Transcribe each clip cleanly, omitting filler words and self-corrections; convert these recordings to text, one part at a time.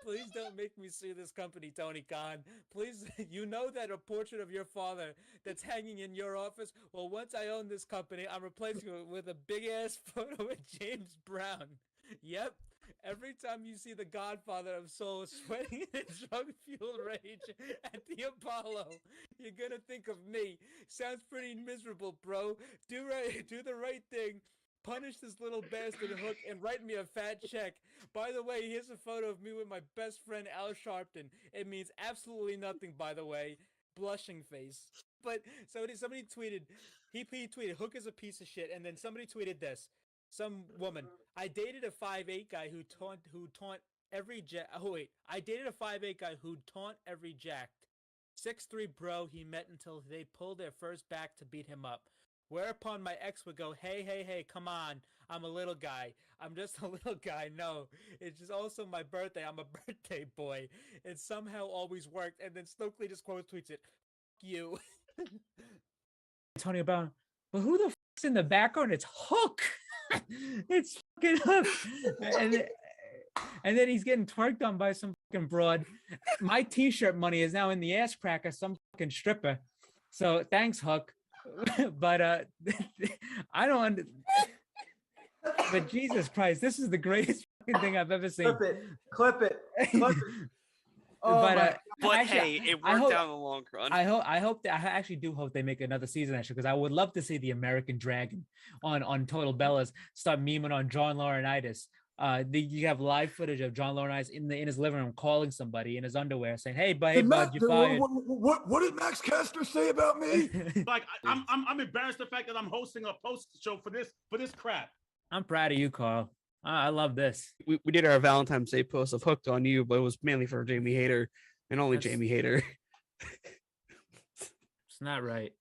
Please don't make me sue this company, Tony Khan. Please, you know that a portrait of your father that's hanging in your office? Well, once I own this company, I'm replacing it with a big ass photo of James Brown. Yep. Every time you see the Godfather of Soul sweating in a drug-fueled rage at the Apollo, you're gonna think of me. Sounds pretty miserable, bro. Do the right thing. Punish this little bastard Hook and write me a fat check. By the way, here's a photo of me with my best friend Al Sharpton. It means absolutely nothing, by the way. Blushing face. But somebody tweeted, he tweeted, Hook is a piece of shit, and then somebody tweeted this. Some woman, I dated a 5'8" guy who taunt every jack. Oh wait, I dated a 5'8" guy who taunt every jacked. 6'3" bro he met until they pulled their first back to beat him up. Whereupon my ex would go, hey, hey, hey, come on. I'm a little guy. I'm just a little guy. No, it's just also my birthday. I'm a birthday boy. It somehow always worked. And then Stokely just quote tweets it. Fuck you. Tony Brown, but who the fuck's in the background? It's Hook. It's fucking Hook. And then he's getting twerked on by some fucking broad. My t-shirt money is now in the ass crack of some fucking stripper. So thanks, Hook. But I don't. But Jesus Christ, this is the greatest fucking thing I've ever seen. Clip it. Oh, but actually, hey, it worked out in the long run. I actually do hope they make another season actually, because I would love to see the American Dragon on Total Bellas start memeing on John Laurinaitis. You have live footage of John Laurinaitis in his living room calling somebody in his underwear saying, "Hey, bud, you fired." What did Max Caster say about me? Like I'm embarrassed the fact that I'm hosting a post show for this crap. I'm proud of you, Carl. I love this. We did our Valentine's Day post of Hooked on You, but it was mainly for Jamie Hayter and only Jamie Hayter. It's not right.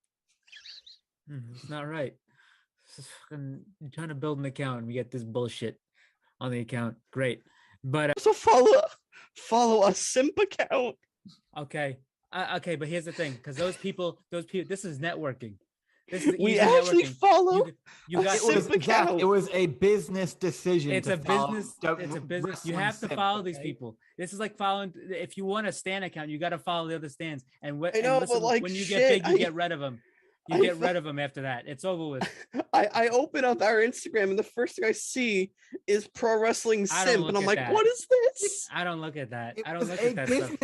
It's not right. It's fucking trying to build an account and we get this bullshit on the account. Great. But so follow a simp account. Okay. Okay, but here's the thing, because those people, this is networking. This is we actually networking. follow. You got it was a business decision. It's a business. It's a business. You have to follow these people. This is like following. If you want a stan account, you got to follow the other stans. And when you get big, you get rid of them. You get rid of them after that. It's over with. I open up our Instagram and the first thing I see is Pro Wrestling Simp, and I'm like, what is this? I don't look at that. I don't look at that stuff.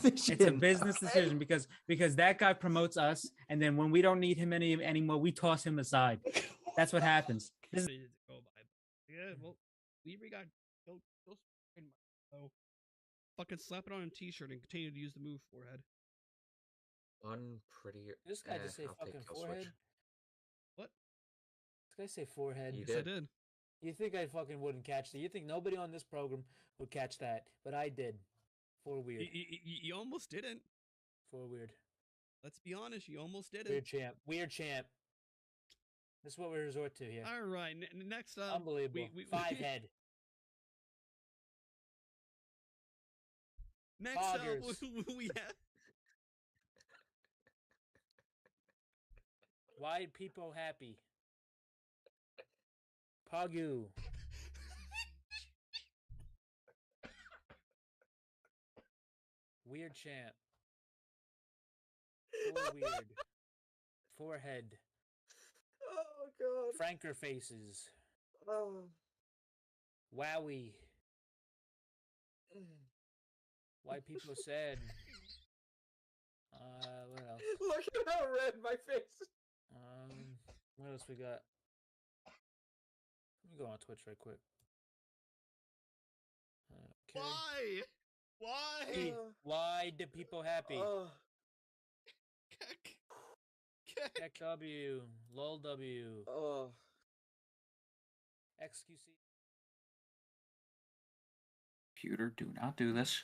It's a business decision because that guy promotes us, and then when we don't need him anymore, we toss him aside. That's what happens. Yeah, well, we got go fucking slap it on a t-shirt and continue to use the move forehead. Unprettier. This guy just say fucking forehead. Switch. What? This guy say forehead. Yes, I did. You think I fucking wouldn't catch that? You think nobody on this program would catch that? But I did. For weird. You almost didn't. For weird. Let's be honest. You almost didn't. Weird champ. Weird champ. This is what we resort to here. All right. Next up. Unbelievable. Five head. Next up, we have. Why people happy? Pagu. Weird champ. Full weird. Forehead. Oh god. Franker faces. Oh. Wowie. Why people sad? What else? Look at how red my face is. What else we got? Let me go on Twitch right quick. Okay. Why? Why do people happy? Keck W, lol W. XQC. Computer, do not do this.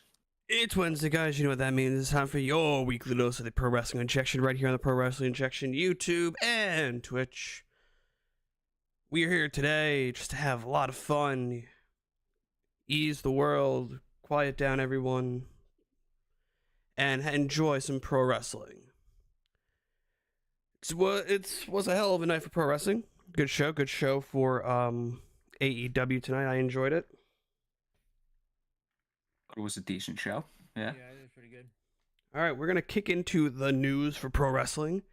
It's Wednesday, guys. You know what that means. It's time for your weekly dose of the Pro Wrestling Injection right here on the Pro Wrestling Injection YouTube and Twitch. We are here today just to have a lot of fun, ease the world, quiet down everyone, and enjoy some pro wrestling. It was a hell of a night for pro wrestling. Good show for AEW tonight. I enjoyed it. It was a decent show. Yeah. Yeah, it was pretty good. All right, we're gonna kick into the news for pro wrestling.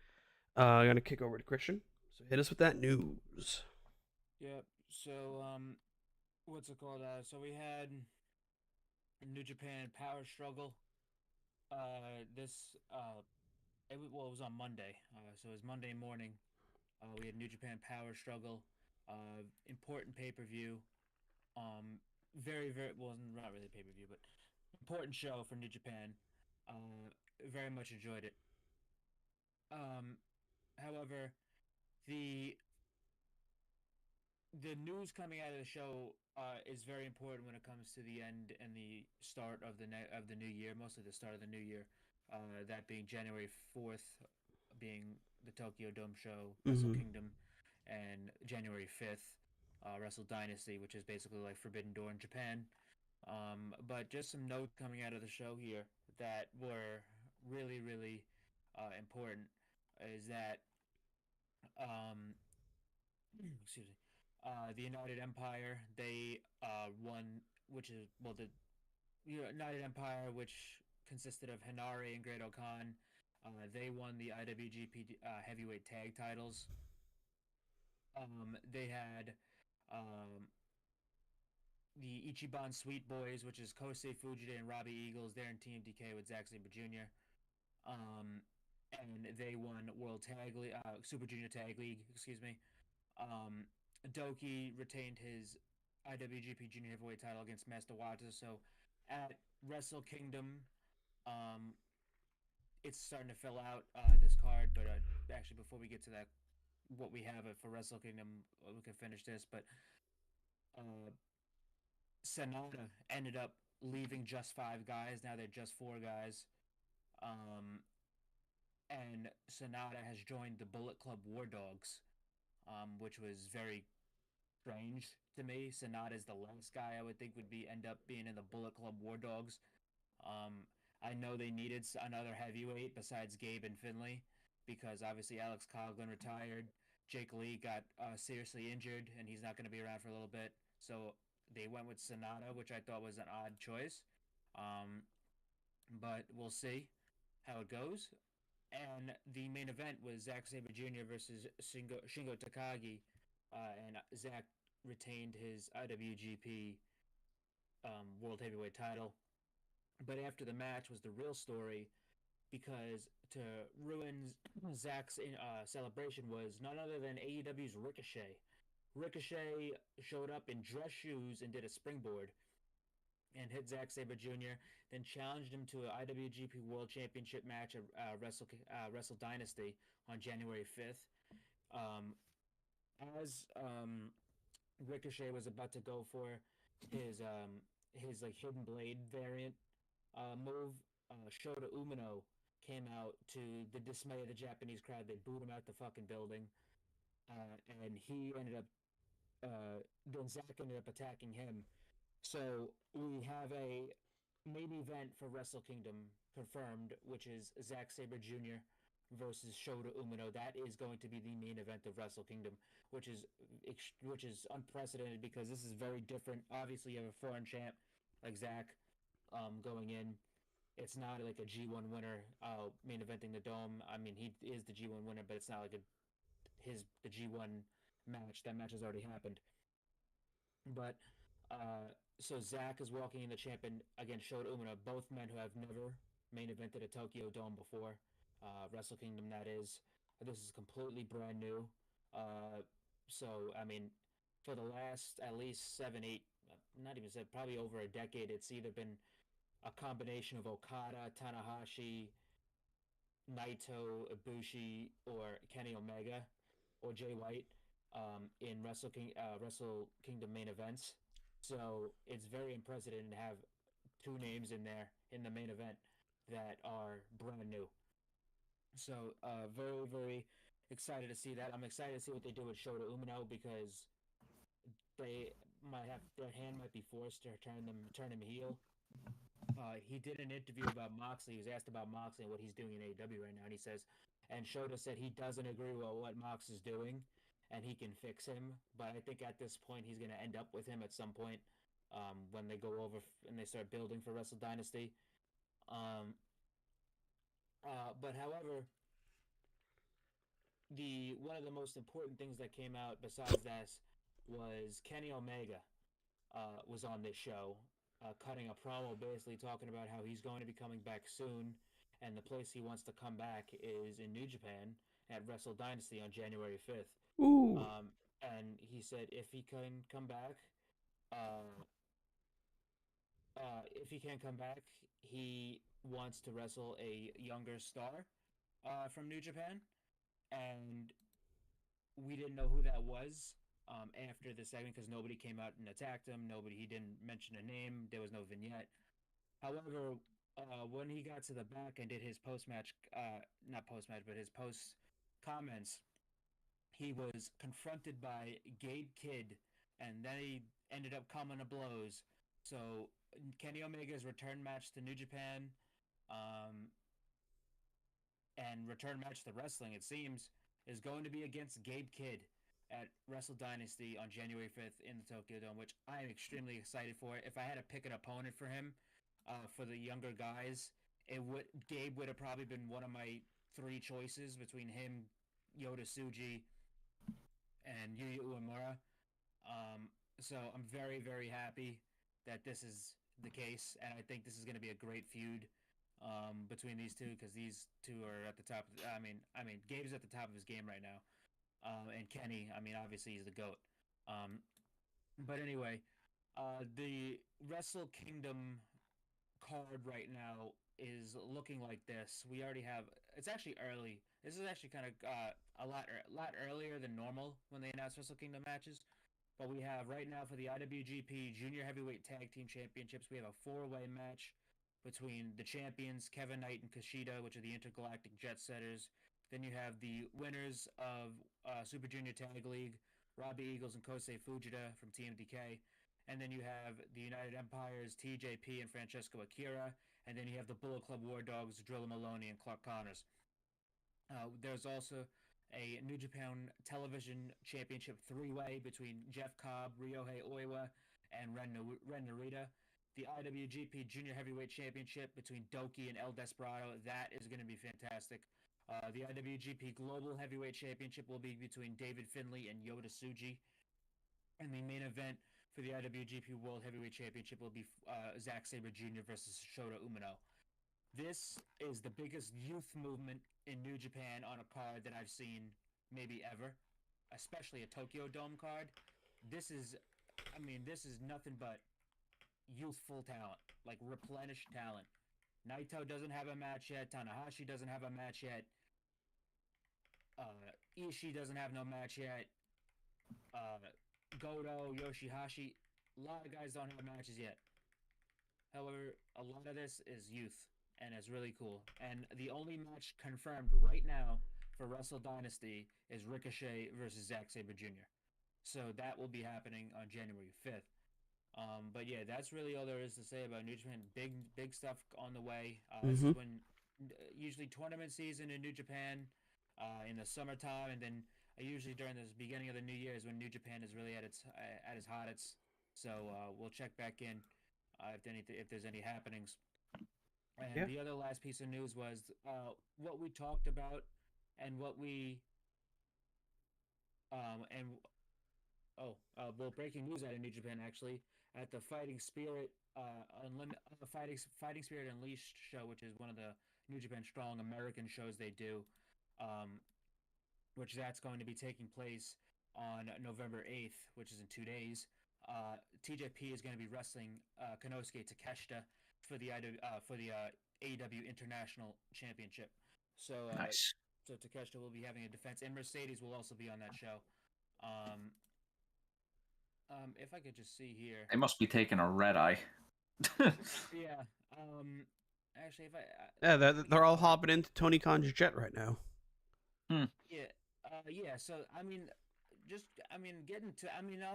I'm gonna kick over to Christian. So hit us with that news. Yep. So, what's it called? So we had New Japan Power Struggle. It was on Monday. So it was Monday morning. We had New Japan Power Struggle. Important pay per view. Very, very, well, not really pay per view, but important show for New Japan. Very much enjoyed it. However, the the news coming out of the show is very important when it comes to the end and the start of the new year, mostly the start of the new year. That being January 4th, being the Tokyo Dome show, Wrestle Kingdom, and January 5th, Wrestle Dynasty, which is basically like Forbidden Door in Japan. But just some notes coming out of the show here that were really, really important is that excuse me, the United Empire, they won, which is, well, the United Empire, which consisted of Hinari and Great Khan, they won the IWGP Heavyweight Tag titles. They had the Ichiban Sweet Boys, which is Kosei Fujita and Robbie Eagles. They're in Team DK with Zack Sabre Jr. And they won Super Junior Tag League, excuse me. Doki retained his IWGP Junior Heavyweight title against Master Wato. So at Wrestle Kingdom, it's starting to fill out this card. But actually, before we get to that, what we have for Wrestle Kingdom, we can finish this. But Sonata ended up leaving just 5 guys. Now they're just 4 guys. And Sonata has joined the Bullet Club War Dogs, which was very strange to me. Sonata is the last guy I would think would end up being in the Bullet Club War Dogs. I know they needed another heavyweight besides Gabe and Finlay, because obviously Alex Coughlin retired. Jake Lee got seriously injured, and he's not going to be around for a little bit. So they went with Sonata, which I thought was an odd choice. But we'll see how it goes. And the main event was Zack Sabre Jr. versus Shingo Takagi, and Zack retained his IWGP World Heavyweight title. But after the match was the real story, because to ruin Zack's celebration was none other than AEW's Ricochet. Ricochet showed up in dress shoes and did a springboard and hit Zack Sabre Jr., then challenged him to an IWGP World Championship match at Wrestle Dynasty on January 5th. As Ricochet was about to go for his like hidden blade variant move, Shota Umino came out to the dismay of the Japanese crowd. They booed him out the fucking building, and he ended up. Then Zack ended up attacking him. So we have a main event for Wrestle Kingdom confirmed, which is Zack Sabre Jr. versus Shota Umino. That is going to be the main event of Wrestle Kingdom, which is unprecedented because this is very different. Obviously, you have a foreign champ like Zack going in. It's not like a G1 winner main eventing the Dome. I mean, he is the G1 winner, but it's not like the G1 match. That match has already happened. But so Zack is walking in the champion against Shota Umino, both men who have never main evented a Tokyo Dome before. Wrestle Kingdom, that is. This is completely brand new. So, I mean, for the last at least 7, 8, not even 7, probably over a decade, it's either been a combination of Okada, Tanahashi, Naito, Ibushi, or Kenny Omega, or Jay White in Wrestle Kingdom main events. So it's very unprecedented to have 2 names in there in the main event that are brand new. So very, very excited to see that. I'm excited to see what they do with Shota Umino, because their hand might be forced to turn him heel. He did an interview about Moxley. He was asked about Moxley and what he's doing in AEW right now, and he says, and Shota said he doesn't agree with what Mox is doing, and he can fix him. But I think at this point he's going to end up with him at some point. when they go over and they start building for Wrestle Dynasty. But however, the one of the most important things that came out besides that was Kenny Omega was on this show, cutting a promo basically talking about how he's going to be coming back soon, and the place he wants to come back is in New Japan at Wrestle Dynasty on January 5th. Ooh. And he said if he can come back, he wants to wrestle a younger star from New Japan, and we didn't know who that was after the segment because nobody came out and attacked him. He didn't mention a name. There was no vignette. However, when he got to the back and did his post-match, not post-match, but his post comments, he was confronted by Gabe Kidd, and then he ended up coming to blows. So Kenny Omega's return match to New Japan, and return match to wrestling, it seems, is going to be against Gabe Kidd at Wrestle Dynasty on January 5th in the Tokyo Dome, which I am extremely excited for. If I had to pick an opponent for him, for the younger guys, Gabe would have probably been one of my three choices between him, Yota Tsuji, and Yuya Uemura. So I'm very, very happy that this is the case, and I think this is going to be a great feud between these two, because these two are at the top. I mean, Gabe's at the top of his game right now, and Kenny, I mean, obviously he's the GOAT. But anyway, the Wrestle Kingdom card right now is looking like this. We already have. It's actually early. This is actually kind of a lot earlier than normal when they announce Wrestle Kingdom matches. But we have right now for the IWGP Junior Heavyweight Tag Team Championships, we have a 4-way match between the champions Kevin Knight and Kushida, which are the Intergalactic Jet Setters. Then you have the winners of Super Junior Tag League, Robbie Eagles and Kosei Fujita from TMDK. And then you have the United Empires, TJP and Francesco Akira. And then you have the Bullet Club War Dogs, Drilla Maloney and Clark Connors. There's also a New Japan Television Championship 3-way between Jeff Cobb, Ryohei Oiwa, and Ren Narita. The IWGP Junior Heavyweight Championship between Doki and El Desperado. That is going to be fantastic. The IWGP Global Heavyweight Championship will be between David Finlay and Yota Tsuji. And the main event for the IWGP World Heavyweight Championship will be Zack Sabre Jr. versus Shota Umino. This is the biggest youth movement in New Japan on a card that I've seen maybe ever, especially a Tokyo Dome card. This is nothing but youthful talent, like replenished talent. Naito doesn't have a match yet. Tanahashi doesn't have a match yet. Ishii doesn't have no match yet. Goto, Yoshihashi, a lot of guys don't have matches yet. However, a lot of this is youth, and it's really cool. And the only match confirmed right now for Wrestle Dynasty is Ricochet versus Zack Sabre Jr. So that will be happening on January 5th. But yeah, that's really all there is to say about New Japan. Big stuff on the way. This is when usually tournament season in New Japan in the summertime, and then usually during the beginning of the new year is when New Japan is really at its hottest. So we'll check back in if there's any happenings. And the other last piece of news was what we talked about and what we breaking news out of New Japan actually at the Fighting Spirit Fighting Spirit Unleashed show, which is one of the New Japan Strong American shows they do, which that's going to be taking place on November 8th, which is in 2 days. TJP is going to be wrestling Konosuke Takeshita for the AEW International Championship. So Nice. So Takeshita will be having a defense, and Mercedes will also be on that show. If I could just see here. They must be taking a red eye. Yeah. Actually, if I. They're all hopping into Tony Khan's jet right now. Yeah. Yeah. So I'll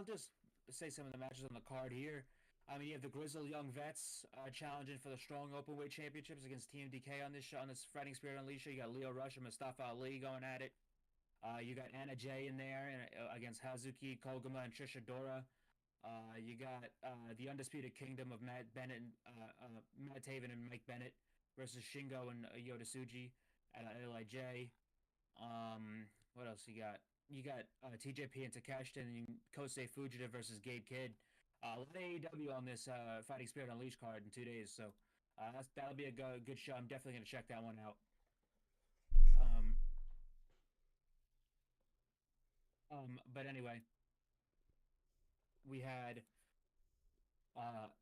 just say some of the matches on the card here. You have the Grizzled Young Vets challenging for the Strong Openweight Championships against TMDK on this show, on this Fighting Spirit Unleashed. You got Leo Rush and Mustafa Ali going at it. You got Anna Jay in there against Hazuki, Koguma, and Trisha Dora. You got the Undisputed Kingdom of Matt Bennett, Matt Taven and Mike Bennett versus Shingo and Yota Tsuji at LIJ. What else you got? You got TJP and Takeshita and Kosei Fujita versus Gabe Kidd. A lot of AEW on this Fighting Spirit Unleashed card in 2 days, so that'll be a good show. I'm definitely gonna check that one out. But anyway, we had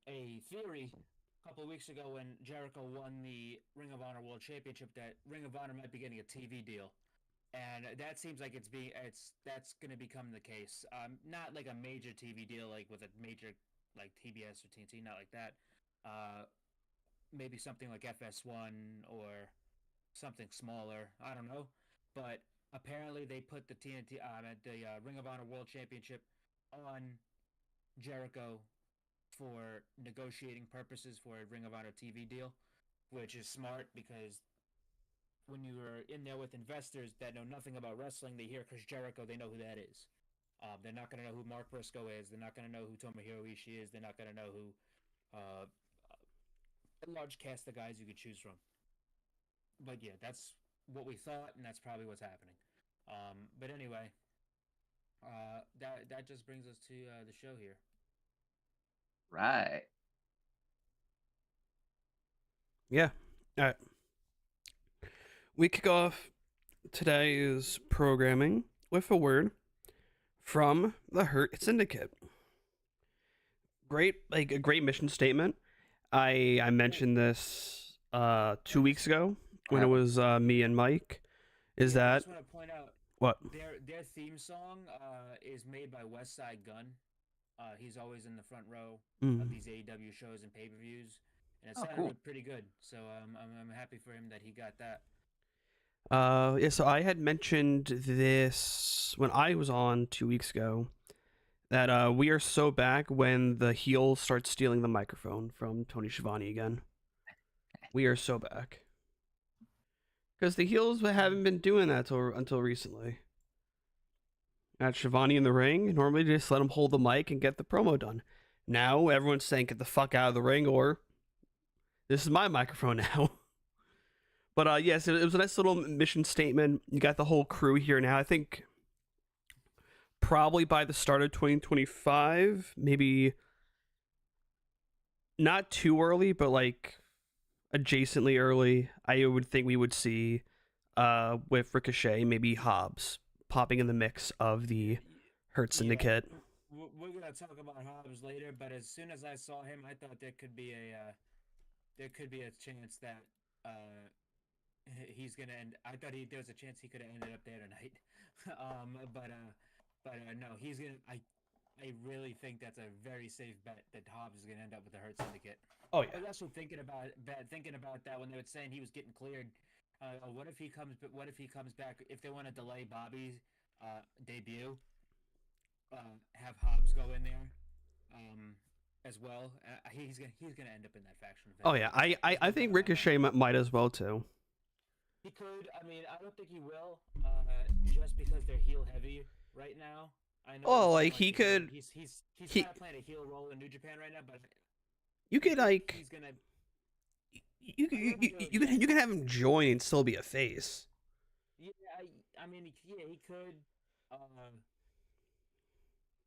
a theory a couple of weeks ago when Jericho won the Ring of Honor World Championship that Ring of Honor might be getting a TV deal, and that seems like that's going to become the case. Not like a major TV deal, like with a major like TBS or TNT, not like that. Maybe something like FS1 or something smaller. I don't know, but apparently they put the TNT the Ring of Honor World Championship on Jericho for negotiating purposes for a Ring of Honor TV deal, which is smart because when you are in there with investors that know nothing about wrestling, they hear Chris Jericho, they know who that is. They're not going to know who Mark Briscoe is. They're not going to know who Tomohiro Ishii is. They're not going to know who a large cast of guys you could choose from. But yeah, that's what we thought, and that's probably what's happening. But anyway, that just brings us to the show here. Right. Yeah. All right. We kick off today's programming with a word from the Hurt Syndicate. Great, like a great mission statement. I mentioned this 2 weeks ago when it was me and Mike. I just want to point out what their theme song is made by West Side Gun. He's always in the front row of these AEW shows and pay-per-views, and it sounded pretty good. So I'm happy for him that he got that. Yeah, so I had mentioned this when I was on 2 weeks ago that we are so back when the heel starts stealing the microphone from Tony Schiavone again. We are so back. Because the heels haven't been doing that until recently. At Schiavone in the ring, normally just let him hold the mic and get the promo done. Now everyone's saying get the fuck out of the ring, or this is my microphone now. But yes, it was a nice little mission statement. You got the whole crew here now. I think probably by the start of 2025, maybe not too early, but like adjacently early, I would think we would see with Ricochet, maybe Hobbs popping in the mix of the Hurt Syndicate. Yeah, we're gonna talk about Hobbs later, but as soon as I saw him, I thought there could be a chance that he's gonna end. I thought there was a chance he could have ended up there tonight. But no, he's gonna. I really think that's a very safe bet that Hobbs is gonna end up with the Hurt Syndicate. Oh yeah. I was also thinking about that when they were saying he was getting cleared. What if he comes back? If they want to delay Bobby's debut, have Hobbs go in there as well. He's gonna end up in that faction. Oh yeah, I think Ricochet might as well too. He could. I mean, I don't think he will. Just because they're heel heavy right now. I know. Oh, like he could. He's kind of playing a heel role in New Japan right now, but you could like. He's gonna. You can have him join and still be a face. Yeah, I mean, yeah, he could.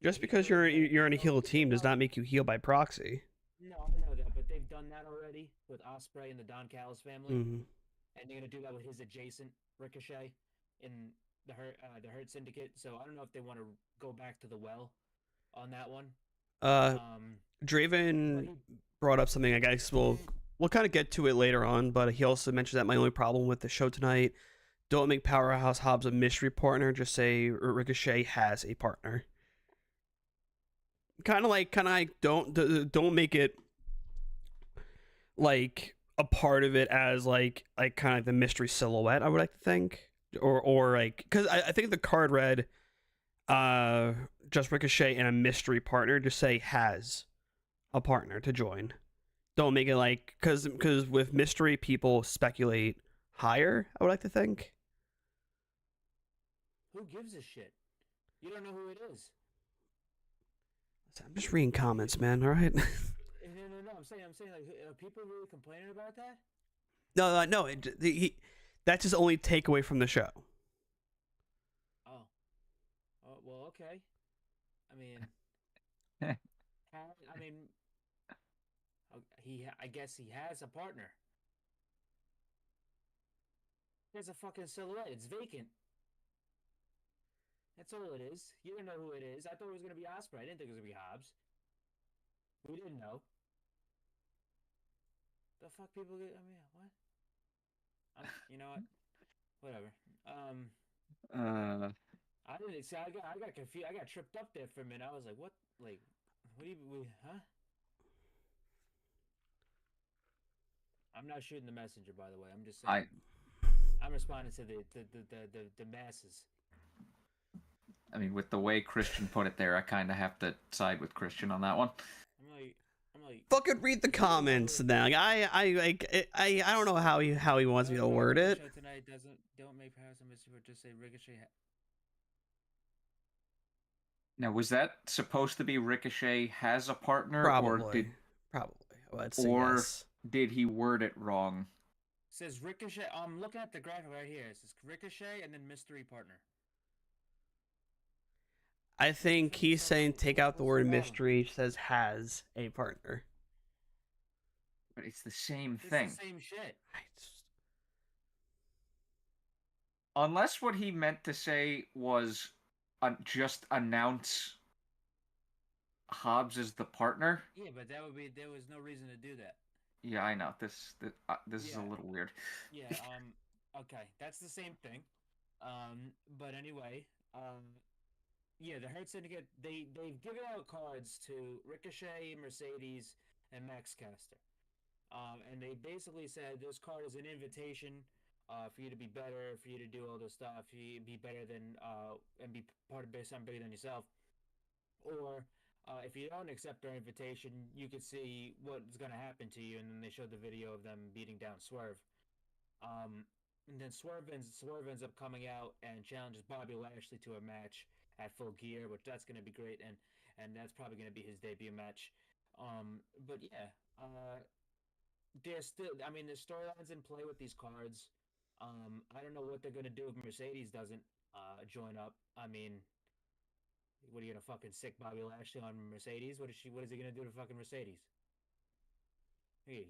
Just because you're in a heel team does not make you heel by proxy. No, I know that, but they've done that already with Ospreay and the Don Callis family, and they're gonna do that with his adjacent Ricochet in the Hurt Syndicate. So I don't know if they want to go back to the well on that one. Draven brought up something I guess we'll kind of get to it later on, but he also mentioned that my only problem with the show tonight, don't make Powerhouse Hobbs a mystery partner, just say Ricochet has a partner. Kind of like don't make it like a part of it as like kind of the mystery silhouette, I would like to think, or like, because I think the card read just Ricochet and a mystery partner, just say has a partner to join. Don't make it like, because with mystery people speculate higher, I would like to think. Who gives a shit? You don't know who it is. I'm just reading comments, man. All right. No. I'm saying, like, are people really complaining about that? No. That's his only takeaway from the show. Oh, well, okay. I mean, I guess he has a partner. There's a fucking silhouette. It's vacant. That's all it is. You don't know who it is. I thought it was gonna be Osprey. I didn't think it was gonna be Hobbs. We didn't know. The fuck people get? I mean, what? You know what? Whatever. I didn't see. I got confused. I got tripped up there for a minute. I was like, what? Like, what do you? Huh? I'm not shooting the messenger, by the way. I'm just saying. I'm responding to the masses. I mean, with the way Christian put it there, I kind of have to side with Christian on that one. I'm like. Fucking read the comments now. Like, I don't know how he wants me to word it. Show tonight don't make Harrison Mystery, but just say Ricochet. Now, was that supposed to be Ricochet has a partner, Probably. Let's say or yes. did he word it wrong? It says Ricochet. I'm looking at the graphic right here. It says Ricochet and then mystery partner. I think he's saying take out the word mystery. It says has a partner. But it's the same It's thing. the same shit. Unless what he meant to say was just announce Hobbs as the partner. Yeah, but there was no reason to do that. Yeah, I know. This is a little weird. Yeah, okay. That's the same thing. But anyway, yeah, the Hurt Syndicate, they've given out cards to Ricochet, Mercedes, and Max Caster. And they basically said this card is an invitation for you to be better, for you to do all this stuff, for you to be better than and be part of something bigger than yourself. Or if you don't accept their invitation, you could see what's going to happen to you. And then they showed the video of them beating down Swerve. And then Swerve ends up coming out and challenges Bobby Lashley to a match at Full Gear, which that's going to be great, and that's probably going to be his debut match. But yeah, there's still, I mean, there's storylines in play with these cards. I don't know what they're going to do if Mercedes doesn't join up. I mean, what are you gonna fucking sick Bobby Lashley on Mercedes? What is he gonna do to fucking Mercedes? You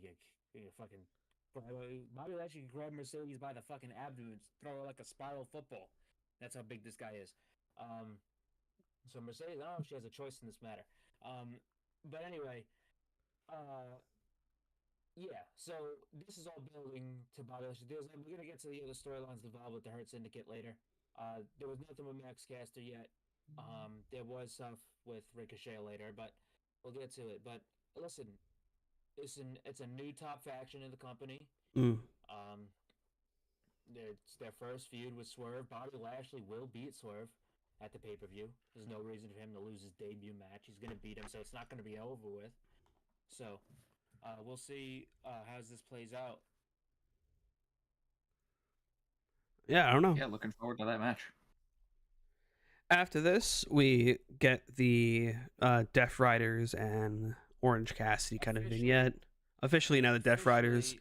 fucking Bobby Lashley can grab Mercedes by the fucking abdomen, throw her like a spiral football. That's how big this guy is. So Mercedes, I don't know if she has a choice in this matter. But anyway, yeah. So this is all building to Bobby Lashley. We're gonna get to the other storylines involved with the Hurt Syndicate later. There was nothing with Max Caster yet. There was stuff with Ricochet later, but we'll get to it. But listen, it's a new top faction in the company. It's their first feud with Swerve. Bobby Lashley will beat Swerve at the pay-per-view. There's no reason for him to lose his debut match. He's going to beat him, so it's not going to be over with. So we'll see how this plays out. Yeah, I don't know. Yeah, looking forward to that match. After this, we get the Death Riders and Orange Cassidy kind of vignette. Officially now the Death Riders.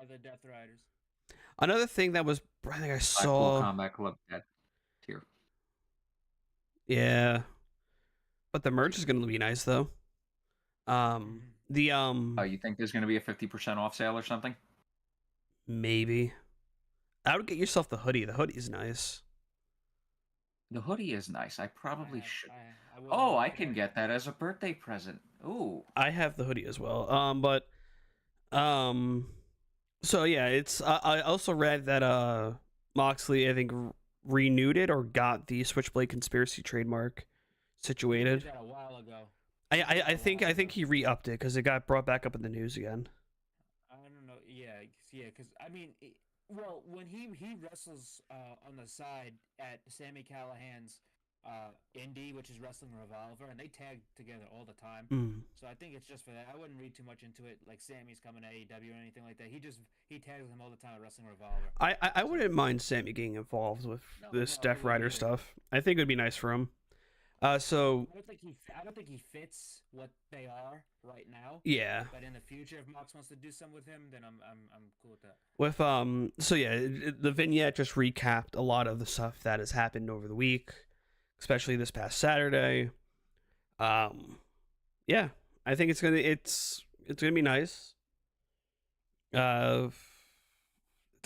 The Death Riders. Another thing that was, I think I saw. Blackpool Combat Club tier. Yeah, but the merch is going to be nice though. Oh, you think there's going to be a 50% off sale or something? Maybe. I would get yourself the hoodie. The hoodie is nice. The hoodie is nice. I probably should. I I can get that as a birthday present. Ooh. I have the hoodie as well. So yeah, it's. I also read that Moxley, I think, renewed it or got the Switchblade Conspiracy trademark situated. He did that a while ago. I think he re-upped it because it got brought back up in the news again. I don't know. Yeah, because I mean. Well, when he wrestles on the side at Sami Callihan's indie, which is Wrestling Revolver, and they tag together all the time. So I think it's just for that. I wouldn't read too much into it, like Sammy's coming to AEW or anything like that. He tags him all the time at Wrestling Revolver. I wouldn't mind Sammy getting involved with this Death Rider stuff. I think it would be nice for him. So I don't think he fits what they are right now. yeah, But in the future, if Mox wants to do something with him, then I'm cool with that. with so yeah, the vignette just recapped a lot of the stuff that has happened over the week, especially this past Saturday. Yeah, I think it's gonna be nice. It's gonna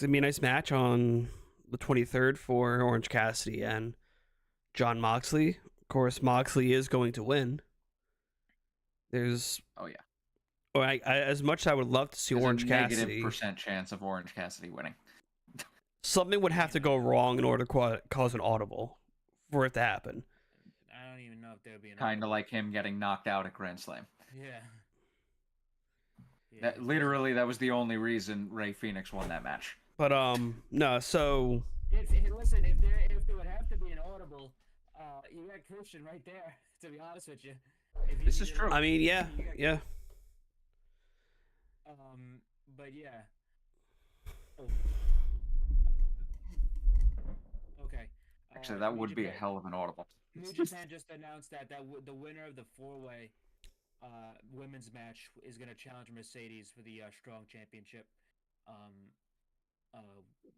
be a nice match on the 23rd for Orange Cassidy and John Moxley. Of course, Moxley is going to win. There's Oh yeah. as much as I would love to see There's Orange a Cassidy, -% chance of Orange Cassidy winning. something would have to go wrong in order to cause an audible for it to happen. I don't even know if there would be an Kind of like him getting knocked out at Grand Slam. Yeah. That literally that was the only reason Ray Phoenix won that match. But no, so Listen, if there would have to be an audible, you got Christian right there. To be honest with you, This is true. I mean, yeah. But yeah. Oh. Okay. Actually, that New would be a Japan- hell of an audible. New Japan just announced that the winner of the four-way women's match is going to challenge Mercedes for the Strong Championship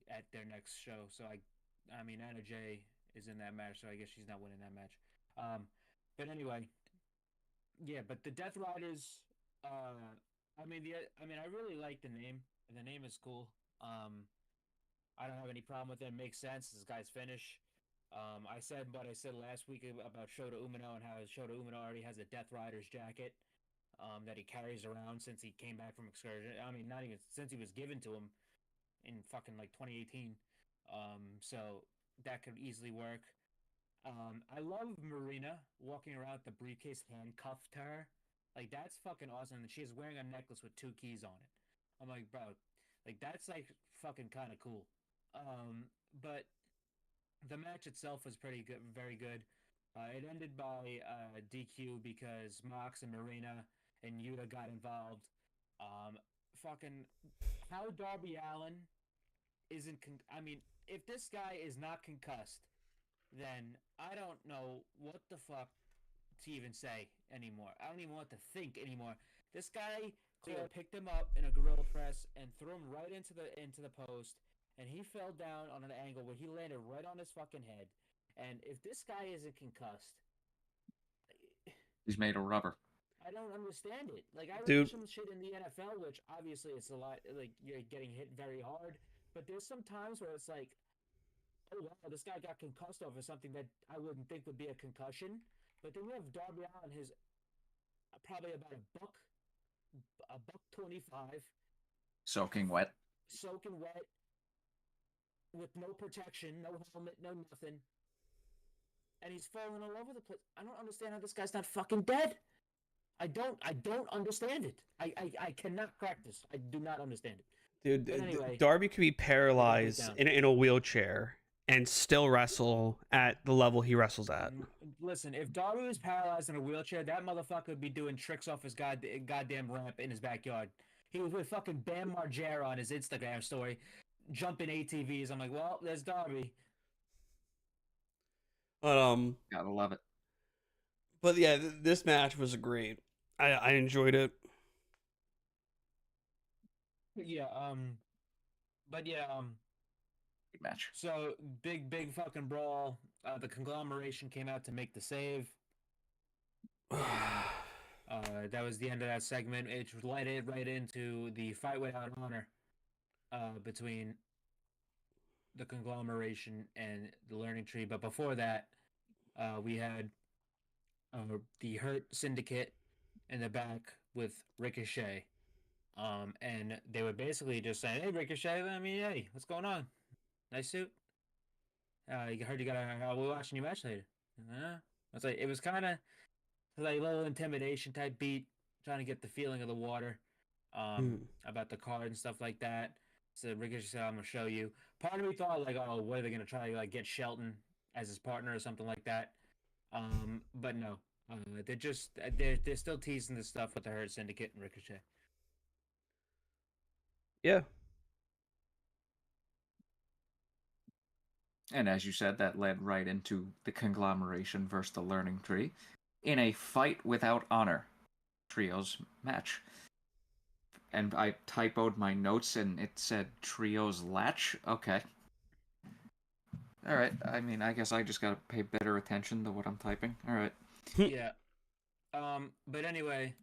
at their next show. So I mean Anna Jay is in that match, so I guess she's not winning that match. But anyway, yeah. But the Death Riders. I mean, I really like the name. The name is cool. I don't have any problem with it. It makes sense. This guy's finish. I said what I said last week about Shota Umino and how Shota Umino already has a Death Riders jacket that he carries around since he came back from excursion. I mean, not even since he was given to him in fucking like 2018. So that could easily work. I love Marina walking around with the briefcase handcuffed to her. Like, that's fucking awesome. And she is wearing a necklace with 2 keys on it. I'm like, bro, like, that's like fucking kind of cool. But the match itself was pretty good, very good. It ended by DQ because Mox and Marina and Yuta got involved. Fucking how Darby Allin isn't. I mean, if this guy is not concussed, then I don't know what the fuck to even say anymore. I don't even want to think anymore. This guy picked him up in a gorilla press and threw him right into the post, and he fell down on an angle where he landed right on his fucking head. And if this guy isn't concussed, He's made of rubber. I don't understand it. Like, I Dude. read some shit in the NFL, which obviously it's a lot, like, you're getting hit very hard, but there's some times where it's like, oh wow, this guy got concussed over something that I wouldn't think would be a concussion. But then we have Darby Allin, who's probably about a buck 25, Soaking wet. soaking wet, with no protection, no helmet, no nothing, and he's falling all over the place. I don't understand how this guy's not fucking dead. I don't understand it. I cannot crack this. I do not understand it. dude, But anyway, Darby could be paralyzed down. in a wheelchair and still wrestle at the level he wrestles at. Listen, if Darby was paralyzed in a wheelchair, that motherfucker would be doing tricks off his goddamn ramp in his backyard. He was with fucking Bam Margera on his Instagram story, jumping ATVs. I'm like, well, there's Darby. But Gotta love it. but yeah, this match was great. I enjoyed it. Yeah, but yeah, Good match. so big fucking brawl. The conglomeration came out to make the save. That was the end of that segment. It led it right into the fight without honor between the conglomeration and the Learning Tree. But before that, we had the Hurt Syndicate in the back with Ricochet. And they were basically just saying, "Hey, Ricochet, I mean, hey, what's going on? Nice suit. You heard you got we're watching your match later." It's like it was kind of like a little intimidation type beat, trying to get the feeling of the water, about the card and stuff like that. So Ricochet said, "I'm gonna show you." Part of me thought like, "Oh, what are they gonna try to like get Shelton as his partner or something like that?" But no, they're still teasing this stuff with the Hurt Syndicate and Ricochet. Yeah. And as you said, that led right into the conglomeration versus the learning tree in a fight without honor trios match. And I typoed my notes and it said trios latch. Okay. All right. I mean, I guess I just gotta pay better attention to what I'm typing. All right. Yeah. But anyway,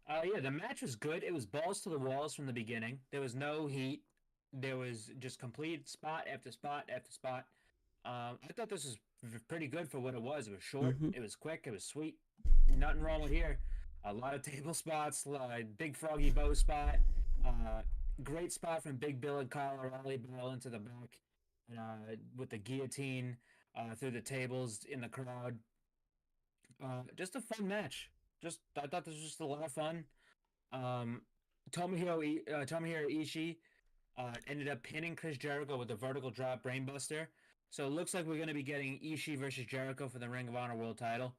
yeah, the match was good. It was balls to the walls from the beginning. There was no heat. There was just complete spot after spot after spot. I thought this was pretty good for what it was. It was short. Mhm. It was quick. It was sweet. Nothing wrong with here. A lot of table spots. Big Froggy Bow spot. Great spot from Big Bill and Kyle O'Reilly ball into the back, with the guillotine through the tables in the crowd. Just a fun match. I thought this was just a lot of fun. Um, Tomohiro Ishii ended up pinning Chris Jericho with a vertical drop brainbuster. So it looks like we're going to be getting Ishii versus Jericho for the Ring of Honor World Title,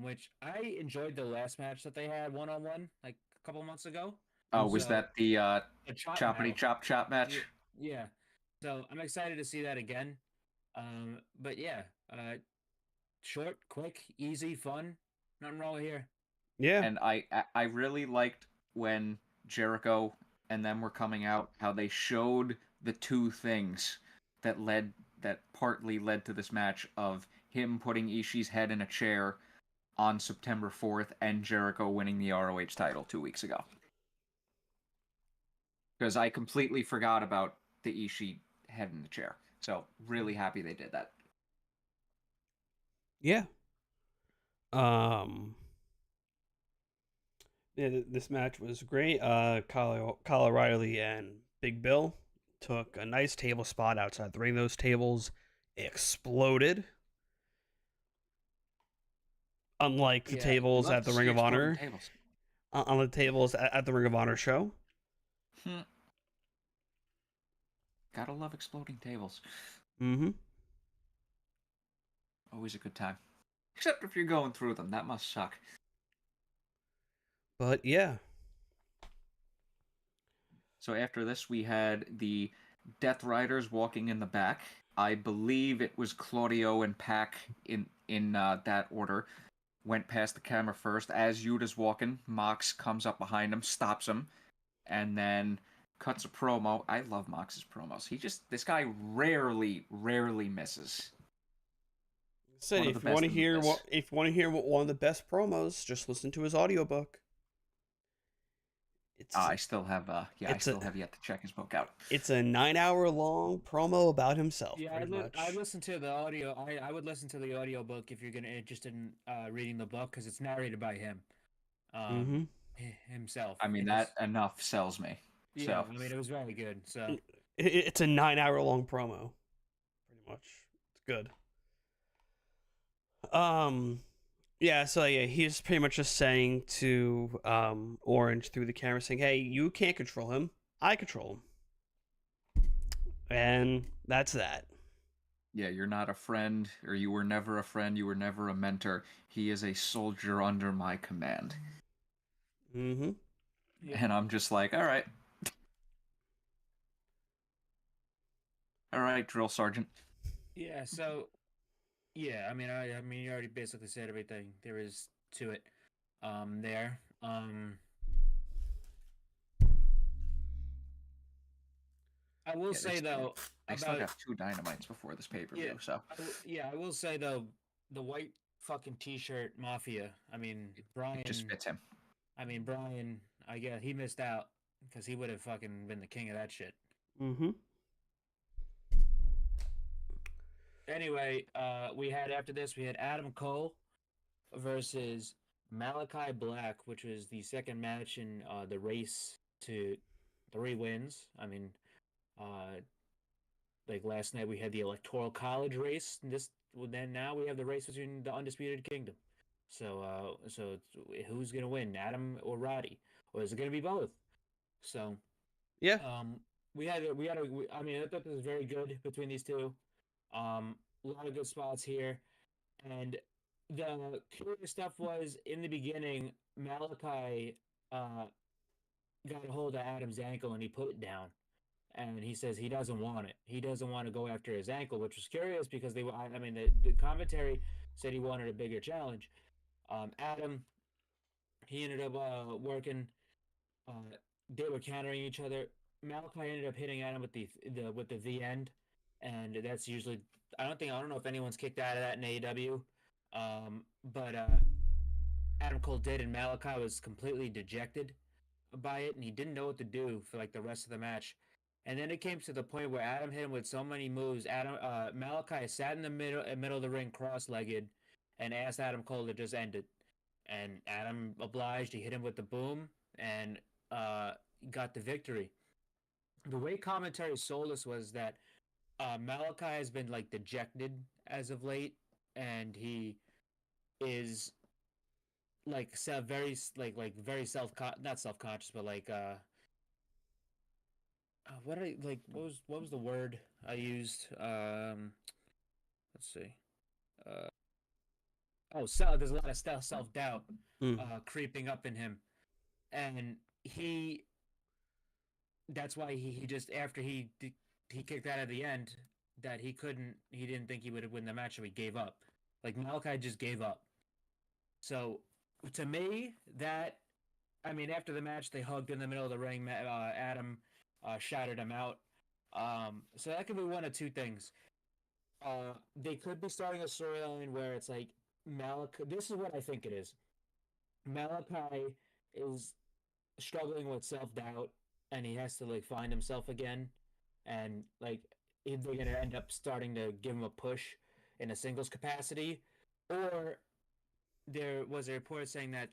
which I enjoyed the last match that they had one-on-one like a couple months ago. Oh, was So, that the a chop choppity battle. chop match? Yeah. So I'm excited to see that again. But yeah, short, quick, easy, fun. Nothing wrong with here. Yeah. And I really liked when Jericho and them were coming out, how they showed the two things that partly led to this match of him putting Ishii's head in a chair on September 4th and Jericho winning the ROH title 2 weeks ago. Because I completely forgot about the Ishii head in the chair. So really happy they did that. Yeah. Yeah, this match was great. Kyle O'Reilly and Big Bill took a nice table spot outside the ring. Those tables exploded. Unlike the Yeah, tables Love at to the see Ring of exploding Honor, tables. on the tables at the Ring of Honor show. Gotta love exploding tables. Mm-hmm. Always a good time. Except if you're going through them, that must suck. But yeah. So after this, we had the Death Riders walking in the back. I believe it was Claudio and Pac in that order. Went past the camera first. As Yuta's walking, Mox comes up behind him, stops him, and then cuts a promo. I love Mox's promos. This guy rarely misses. Said One of if the you want to best in the hear biz. one of the best promos, just listen to his audiobook. It's I still have I it's still a- have yet to check his book out. it's a 9-hour long promo about himself, Yeah, pretty much. I listened to the audio. I would listen to the audio book if you're gonna interested in reading the book because it's narrated by him, Mm-hmm. himself. I mean, And that enough sells me. yeah, So I mean it was very good. So It's a 9-hour long promo, pretty much. It's good. Yeah, so yeah, he's pretty much just saying to Orange through the camera, saying, "Hey, you can't control him. I control him." And that's that. yeah, you're not a friend, or you were never a friend, you were never a mentor. He is a soldier under my command. Mm-hmm. yeah. And I'm just like, all right, drill sergeant. Yeah, so yeah, I mean you already basically said everything there is to it. There. I will Yeah, say though I still about got 2 dynamites before this pay-per-view, yeah, so I will say though the white fucking t-shirt mafia. I mean Brian. it just fits him. I mean Brian. I guess he missed out because he would have fucking been the king of that shit. Mm-hmm. Anyway, we had after this we had Adam Cole versus Malachi Black, which was the second match in the race to 3 wins. I mean, like last night we had the Electoral College race. And then now we have the race between the Undisputed Kingdom. So who's gonna win, Adam or Roddy, or is it gonna be both? So Yeah. I mean, I thought this was very good between these two. A lot of good spots here. And the curious stuff was in the beginning, Malachi got a hold of Adam's ankle and he put it down. and he says he doesn't want it. He doesn't want to go after his ankle, which was curious because I mean, the commentary said he wanted a bigger challenge. Adam, he ended up working. They were countering each other. Malachi ended up hitting Adam with the end, and that's usually I don't know if anyone's kicked out of that in AEW, but Adam Cole did, and Malachi was completely dejected by it, and he didn't know what to do for like the rest of the match. And then it came to the point where Adam hit him with so many moves. Malachi sat in the middle of the ring, cross-legged, and asked Adam Cole to just end it. And Adam obliged. He hit him with the boom and got the victory. The way commentary sold us was that Malachi has been like dejected as of late, and he is like very not self conscious, but like what was the word I used? Let's see. There's a lot of self doubt creeping up in him, and that's why he just after he kicked out at the end that he didn't think he would win the match, so he gave up. Like Malachi just gave up. So to me, after the match they hugged in the middle of the ring. Adam shouted him out. So that could be one of two things. They could be starting a storyline where it's like Malachi. This is what I think it is. Malachi is struggling with self-doubt, and he has to like find himself again, and like they're gonna end up starting to give him a push in a singles capacity, or there was a report saying that,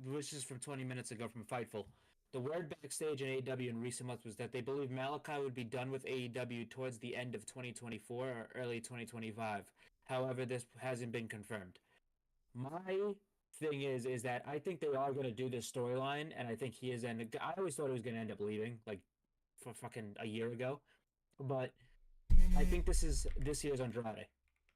which is from 20 minutes ago from Fightful, the word backstage in AEW in recent months was that they believe Malachi would be done with AEW towards the end of 2024 or early 2025. However, this hasn't been confirmed. My thing is that I think they are going to do this storyline, and I think he is. And I always thought he was going to end up leaving, like for fucking a year ago. But I think this year's Andrade.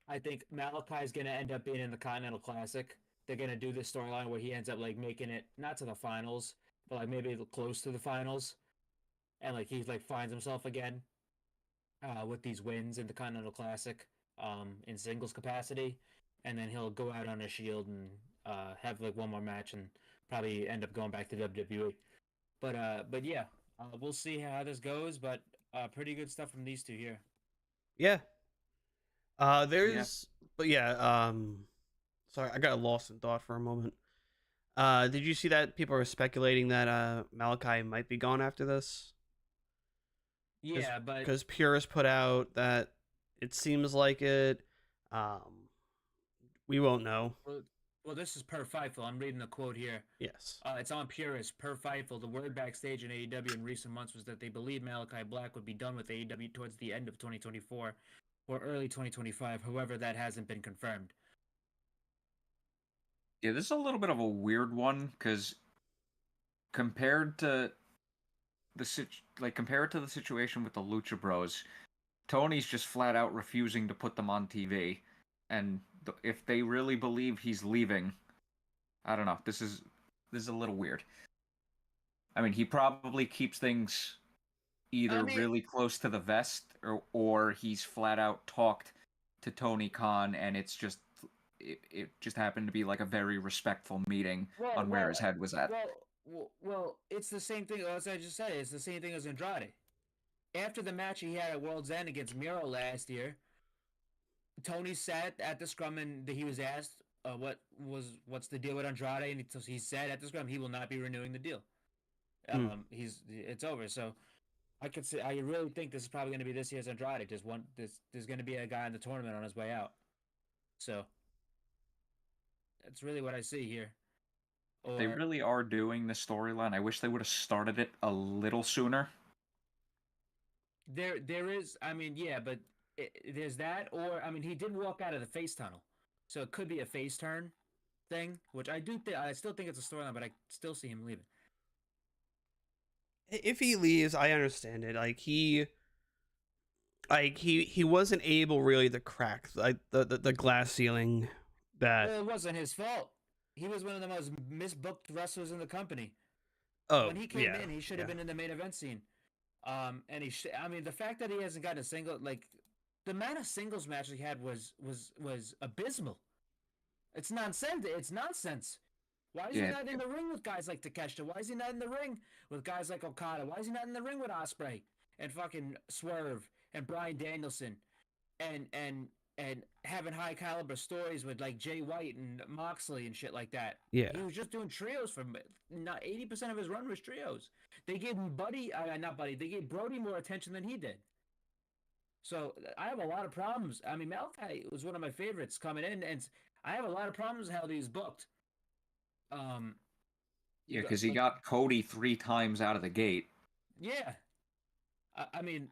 I think Malachi is going to end up being in the Continental Classic. They're going to do this storyline where he ends up like making it not to the finals, but like maybe close to the finals, and like he's like finds himself again with these wins in the Continental Classic in singles capacity, and then he'll go out on a Shield and have like one more match and probably end up going back to WWE. But yeah, we'll see how this goes. But pretty good stuff from these two here. Yeah. But yeah. Sorry, I got lost in thought for a moment. Did you see that people are speculating that Malachi might be gone after this? Yeah, but because Purist put out that it seems like it. We won't know. Well, this is per Fightful. I'm reading the quote here. Yes. It's on Purist. Per Fightful, the word backstage in AEW in recent months was that they believe Malachi Black would be done with AEW towards the end of 2024 or early 2025. However, that hasn't been confirmed. Yeah, this is a little bit of a weird one because compared to the situation with the Lucha Bros, Tony's just flat out refusing to put them on TV, and if they really believe he's leaving, I don't know. This is a little weird. I mean, he probably keeps things either really close to the vest, or he's flat out talked to Tony Khan, and it just happened to be like a very respectful meeting on where his head was at. Well, it's the same thing as I just said. It's the same thing as Andrade. After the match he had at World's End against Miro last year, Tony sat at the scrum and he was asked, "What's the deal with Andrade?" And he said at the scrum he will not be renewing the deal. It's over. So I really think this is probably going to be this year's Andrade. There's going to be a guy in the tournament on his way out. So that's really what I see here. They really are doing this storyline. I wish they would have started it a little sooner. There is, but there's that, or he did walk out of the face tunnel, so it could be a face turn thing, which I still think it's a storyline, but I still see him leaving. If he leaves, I understand it. He wasn't able really to crack the glass ceiling that. Well, it wasn't his fault. He was one of the most misbooked wrestlers in the company. Oh, when he came in, he should have been in the main event scene. And I mean, the fact that he hasn't gotten a single, like, the amount of singles matches he had was abysmal. It's nonsense. It's nonsense. Why is he Yeah, not in the ring with guys like Takeshita? Why is he not in the ring with guys like Okada? Why is he not in the ring with Ospreay and fucking Swerve and Bryan Danielson and having high caliber stories with like Jay White and Moxley and shit like that? Yeah. He was just doing trios for not 80% of his run was trios. They gave him not Buddy. They gave Brody more attention than he did. So I have a lot of problems. I mean, Malachi was one of my favorites coming in, and I have a lot of problems how he's booked. Yeah, because he got Cody 3 times out of the gate. Yeah, I mean,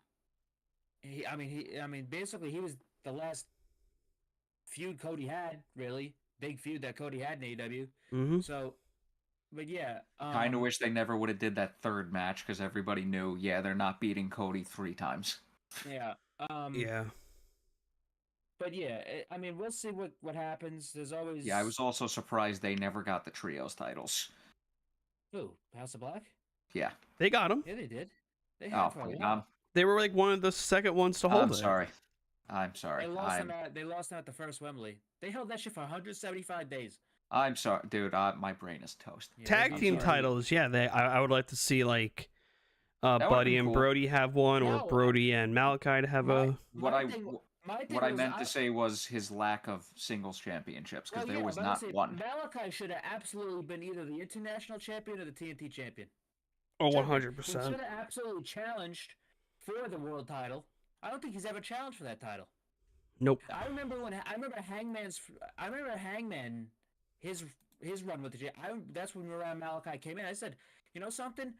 basically he was the last feud Cody had, really big feud that Cody had in AEW. Mm-hmm. So, but yeah, Kind of wish they never would have did that third match because everybody knew, yeah, they're not beating Cody 3 times. Yeah. Yeah. But yeah, I mean, we'll see what happens. There's always. Yeah, I was also surprised they never got the trios titles. Who? House of Black? Yeah. They got him. Yeah, they did. They had for a wait, while. They were like one of the second ones to hold I'm it. sorry. I'm sorry. They lost them at the first Wembley. They held that shit for 175 days. I'm sorry, dude. My brain is toast. Yeah, Tag I'm team sorry. titles, yeah. I would like to see like would've Buddy been and cool. Brody have one, or No, Brody and Malachi to have a. What I was, meant to say was his lack of singles championships because there was but not listen, one. Malachi should have absolutely been either the international champion or the TNT champion. Oh, He 100%. should have absolutely challenged for the world title. I don't think he's ever challenged for that title. Nope. I remember Hangman, his run with the that's when around Malachi came in. I said, you know something?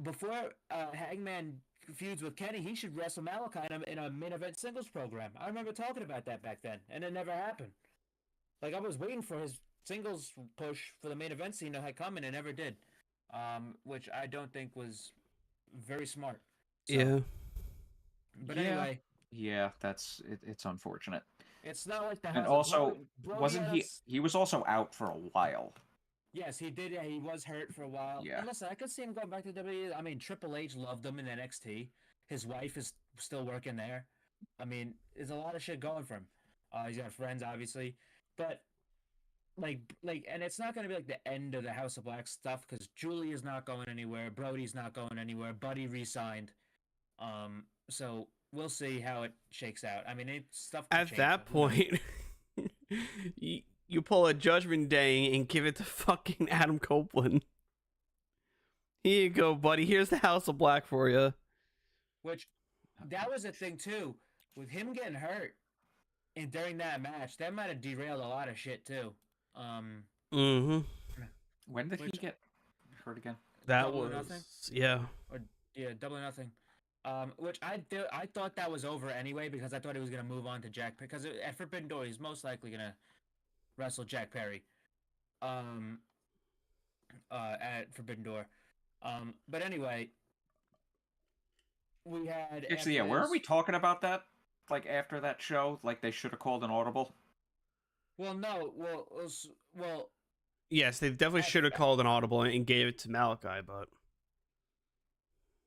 Before Hangman feuds with Kenny, he should wrestle Malachi in a main event singles program. I remember talking about that back then, and it never happened. Like, I was waiting for his singles push for the main event scene to come, and it never did. Which I don't think was very smart. So, Yeah. But Yeah. anyway, Yeah, it's unfortunate. it's not like the And House also, Brody wasn't he? has- He was also out for a while. Yes, he did. Yeah, he was hurt for a while. Yeah. And listen, I could see him going back to WWE. I mean, Triple H loved him in NXT. His wife is still working there. I mean, there's a lot of shit going for him. He's got friends, obviously, but and it's not going to be like the end of the House of Black stuff because Julie is not going anywhere. Brody's not going anywhere. Buddy re-signed. So we'll see how it shakes out. I mean, stuff can At change, that but who knows? point, you pull a Judgment Day and give it to fucking Adam Copeland. Here you go, buddy. Here's the House of Black for you. Which, that was a thing too. With him getting hurt, and during that match, that might have derailed a lot of shit too. Mm-hmm. When did he Which- get hurt again? That Double or was Nothing? yeah. Yeah, Double or Nothing. Which I thought that was over anyway because I thought he was gonna move on to Jack because at Forbidden Door he's most likely gonna wrestle Jack Perry. At Forbidden Door. But anyway, we had Actually, yeah. after Where are this- we talking about that? Like after that show, like they should have called an audible. Well, no. Well, it was- well. Yes, they definitely should have called an audible and gave it to Malachi, but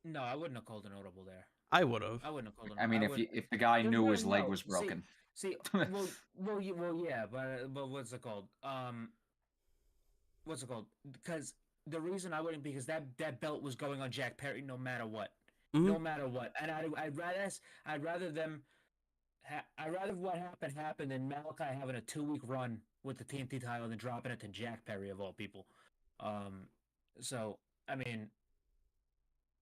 No, I wouldn't have called an audible there. I would have. I wouldn't have called an. I mean, I if wouldn't- if the guy No, knew no, his leg no. was broken. See, yeah, but what's it called? What's it called? Because the reason I wouldn't because that belt was going on Jack Perry no matter what, Mhm. no matter what, and I'd rather what happened than Malachi having a 2-week run with the TNT title and dropping it to Jack Perry of all people. So I mean,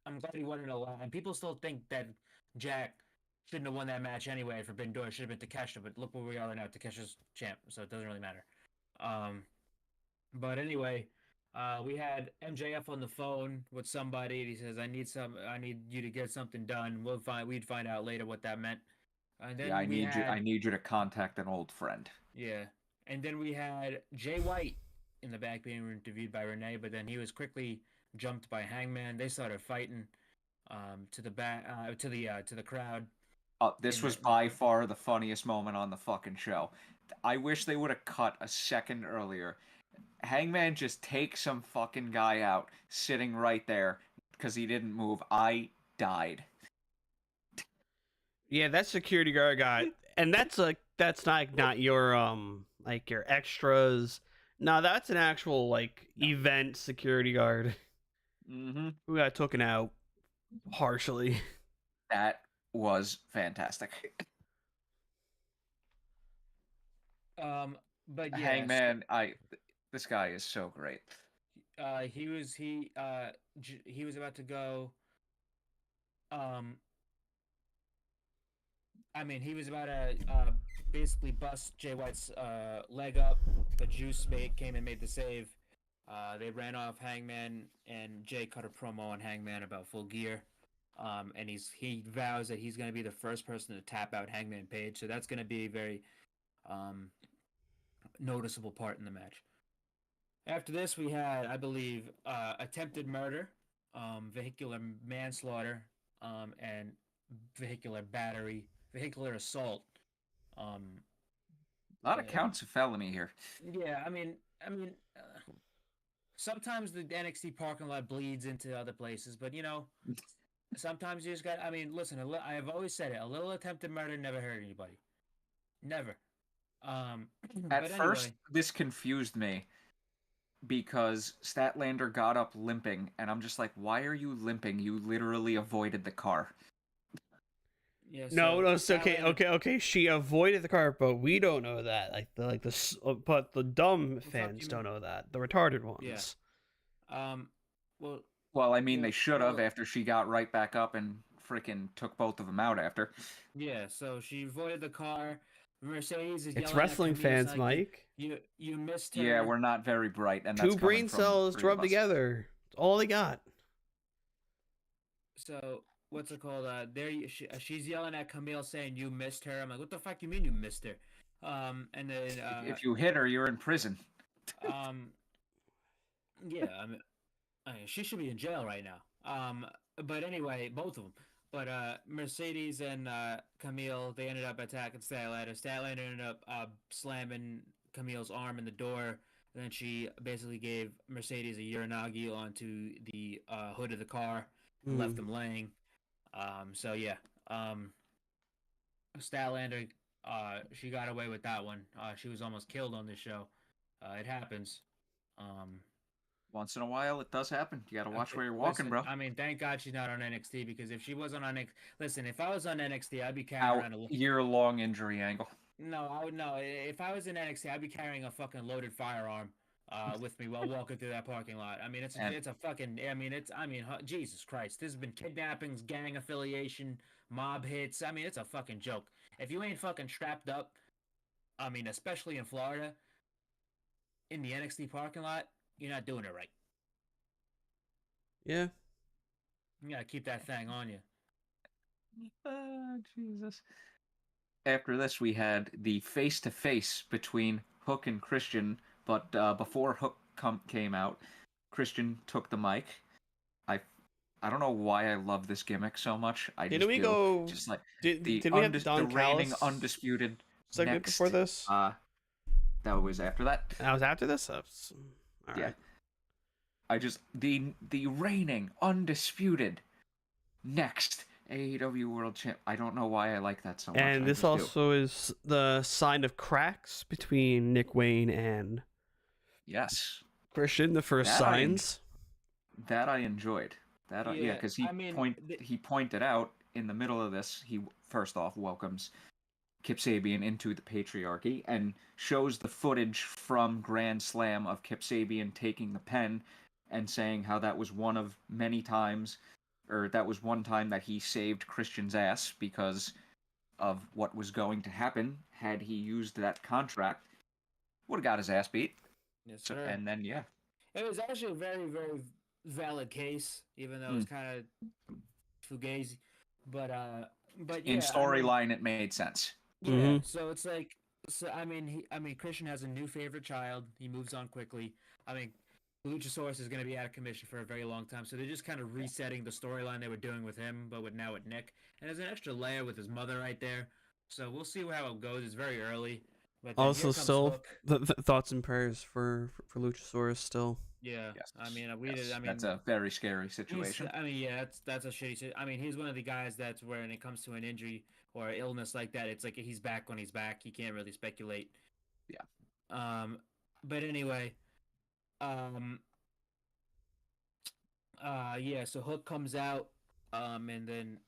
I'm glad he won it a lot, and people still think that Jack shouldn't have won that match anyway for Forbidden Door. It should have been Takeshita, but look where we are right now. Takesha's champ, so it doesn't really matter. But anyway, we had MJF on the phone with somebody, and he says, "I need you to get something done." We'd find out later what that meant. And then Yeah, I we had, need you to contact an old friend. Yeah, and then we had Jay White in the back being interviewed by Renee, but then he was quickly jumped by Hangman. They started fighting to the back to the crowd. This in was the- by far the funniest moment on the fucking show. I wish they would have cut a second earlier. Hangman just takes some fucking guy out sitting right there because he didn't move. I died. Yeah, that security guard got, and that's not your like your extras. No, that's an actual like No. event security guard Mm-hmm. who got taken out partially. That was fantastic. But yeah, Hangman, this guy is so great. he was about to go. I mean, he was about to basically bust Jay White's leg up, but Juice came and made the save. They ran off Hangman, and Jay cut a promo on Hangman about Full Gear. And he vows that he's going to be the first person to tap out Hangman Page, so that's going to be a very noticeable part in the match. After this, we had, I believe, attempted murder, vehicular manslaughter, and vehicular battery, vehicular assault. A lot of counts of felony here. Yeah, I mean, sometimes the NXT parking lot bleeds into other places, but sometimes you just got. I mean, listen, I have always said it: a little attempted murder never hurt anybody, never. At first, this confused me because Statlander got up limping, and I'm just like, why are you limping? You literally avoided the car. Yeah, No, it's okay. She avoided the car, but we don't know that. But the dumb fans don't know that. The retarded ones. Yeah. Well, I mean, they should have after she got right back up and freaking took both of them out after. Yeah, so she avoided the car. Mercedes is It's yelling wrestling at Camille, fans, like, Mike. You missed her. Yeah, we're not very bright, and Two that's brain cells rubbed together. That's all they got. So what's it called? She's yelling at Camille saying you missed her. I'm like, what the fuck you mean you missed her? And then if you hit her, you're in prison. Yeah, I mean, she should be in jail right now. But anyway, both of them. But Mercedes and Camille, they ended up attacking Statlander. Statlander ended up slamming Camille's arm in the door. And then she basically gave Mercedes a Uranagi onto the hood of the car and left them laying. So yeah, Statlander, she got away with that one. She was almost killed on this show. It happens. Once in a while, it does happen. You gotta watch where you're walking, bro. I mean, thank God she's not on NXT, because if she wasn't on NXT, listen, if I was on NXT, I'd be carrying around a year-long injury angle. No, I would no. If I was in NXT, I'd be carrying a fucking loaded firearm with me while walking through that parking lot. I mean, it's a fucking. Jesus Christ, there's been kidnappings, gang affiliation, mob hits. I mean, it's a fucking joke. If you ain't fucking strapped up, I mean, especially in Florida, in the NXT parking lot, you're not doing it right. Yeah. You gotta keep that thing on you. Jesus. After this, we had the face-to-face between Hook and Christian, but before Hook came out, Christian took the mic. I don't know why I love this gimmick so much. Did we have the reigning undisputed segment before this? That was after that. That was after this? All right. The reigning undisputed next AEW World Champ. I don't know why I like that so much. And this also is the sign of cracks between Nick Wayne and Christian. The first signs that I enjoyed. Because he pointed out in the middle of this. He first off welcomes Kip Sabian into the patriarchy and shows the footage from Grand Slam of Kip Sabian taking the pen and saying how that was one of many times, or that was one time that he saved Christian's ass because of what was going to happen had he used that contract. Would have got his ass beat. Yes, sir. And then, yeah. It was actually a very, very valid case, even though it was kind of fugazi. But yeah, in storyline, it made sense. Yeah, so it's like, I mean, Christian has a new favorite child. He moves on quickly. I mean, Luchasaurus is going to be out of commission for a very long time, so they're just kind of resetting the storyline they were doing with him, but now with Nick. And there's an extra layer with his mother right there. So we'll see how it goes. It's very early. But then Also, here comes still Hook. thoughts and prayers for Luchasaurus. Still, Yeah, Yes. I mean, we did. yes, I mean, that's a very scary he's. situation. I mean, yeah, that's a shitty. I mean, he's one of the guys that's when it comes to an injury or illness like that, it's like he's back when he's back. He can't really speculate. Yeah. But anyway, um, yeah. So Hook comes out, and then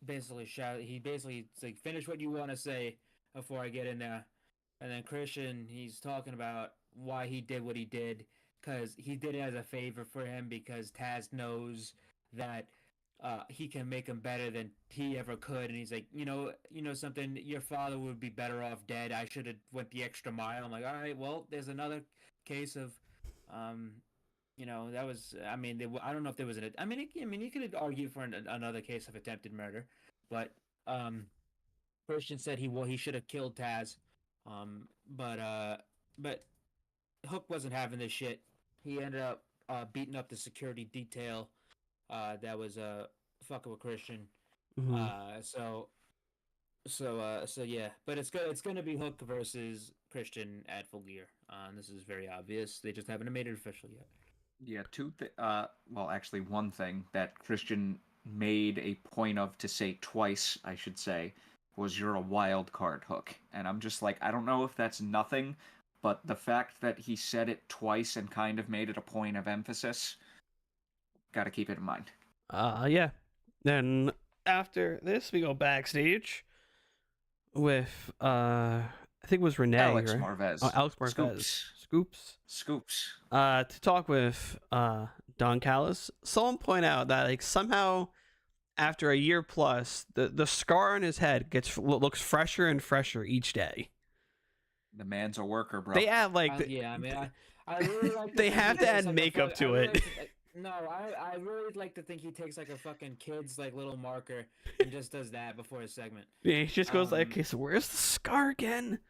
basically shout. He basically it's like finish what you want to say before I get in there. And then Christian, he's talking about why he did what he did, because he did it as a favor for him because Taz knows that he can make him better than he ever could, and he's like, you know something, your father would be better off dead. I should have went the extra mile. I'm like, all right, well, there's another case of, that was. I mean, I don't know if there was an. I mean, you could argue for another case of attempted murder, but Christian said he should have killed Taz. But Hook wasn't having this shit. He ended up beating up the security detail that was fucking with Christian. Mhm. So yeah, but it's gonna be Hook versus Christian at Full Gear. This is very obvious. They just haven't made it official yet. Yeah, well, actually, one thing that Christian made a point of to say twice, I should say, was you're a wild card, Hook. And I'm just like, I don't know if that's nothing, but the fact that he said it twice and kind of made it a point of emphasis, gotta keep it in mind. Yeah. Then after this, we go backstage with I think it was Renee, Alex right? Marvez. Oh, Alex Marvez. Scoops. To talk with Don Callis. Someone point out that like somehow after a year plus, the scar on his head looks fresher and fresher each day. The man's a worker, bro. They add like yeah, I mean, I really like. they have to add makeup to it. No, I really like to think he takes like a fucking kid's like little marker and just does that before his segment. Yeah, he just goes like, okay, so where's the scar again?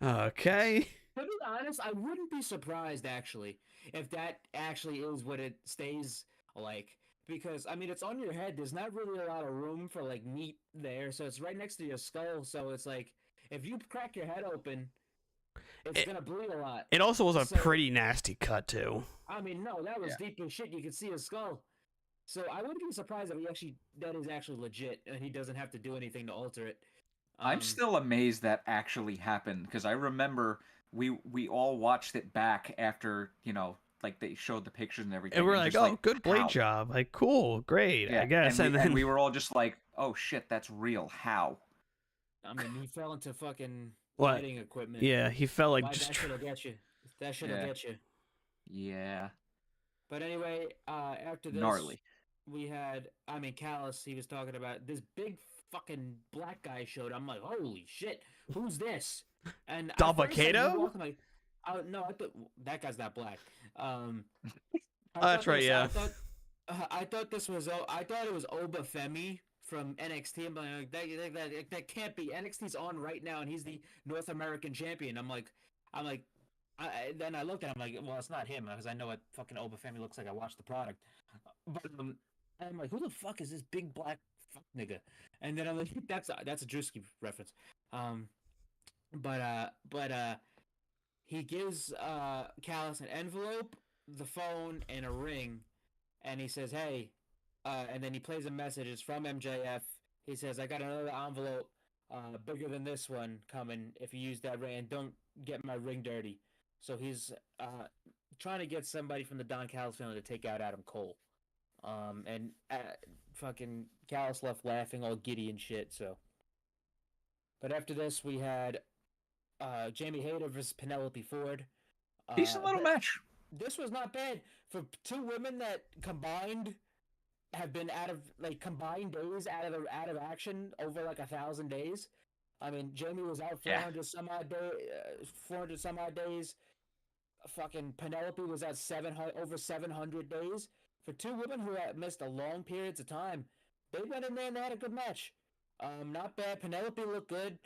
Okay. To be honest, I wouldn't be surprised actually if that actually is what it stays like. Because I mean, it's on your head. There's not really a lot of room for like meat there, so it's right next to your skull. So it's like if you crack your head open, it's gonna bleed a lot. It also was a pretty nasty cut too. I mean, no, that was deep as shit. You could see his skull. So I wouldn't be surprised if that is actually legit and he doesn't have to do anything to alter it. I'm still amazed that actually happened because I remember we all watched it back after, like they showed the pictures and everything. And we're like, oh, good blade job. Like, cool, great, I guess. And then we were all just like, oh shit, that's real. How? I mean, he fell into fucking what? lighting equipment. Yeah, he felt like that should have get you. That should have get you. Yeah. But anyway, after this, gnarly. We had, Callis. He was talking about this big fucking black guy showed. I'm like, holy shit, who's this? And Dalvacato? I'm like, no, I thought that guy's not black. That's right. Yeah. I thought this was. I thought it was Oba Femi from NXT. I'm like, that can't be. NXT's on right now, and he's the North American champion. I'm like, then I looked at him like, well, it's not him because I know what fucking Oba Femi looks like. I watched the product, but I'm like, who the fuck is this big black fuck nigga? And then I'm like, that's a Drewski reference. But he gives Callis an envelope, the phone, and a ring, and he says, hey, and then he plays a message. It's from MJF. He says, I got another envelope bigger than this one coming if you use that ring, and don't get my ring dirty. So he's trying to get somebody from the Don Callis family to take out Adam Cole. And fucking Callis left laughing all giddy and shit, so. But after this, we had Jamie Hayter versus Penelope Ford. Decent little match. This was not bad for two women that combined have been combined days out of action over 1,000 days. I mean, Jamie was out 400 some odd days. Fucking Penelope was at over 700 days. For two women who had missed a long periods of time, they went in there and they had a good match. Not bad. Penelope looked good.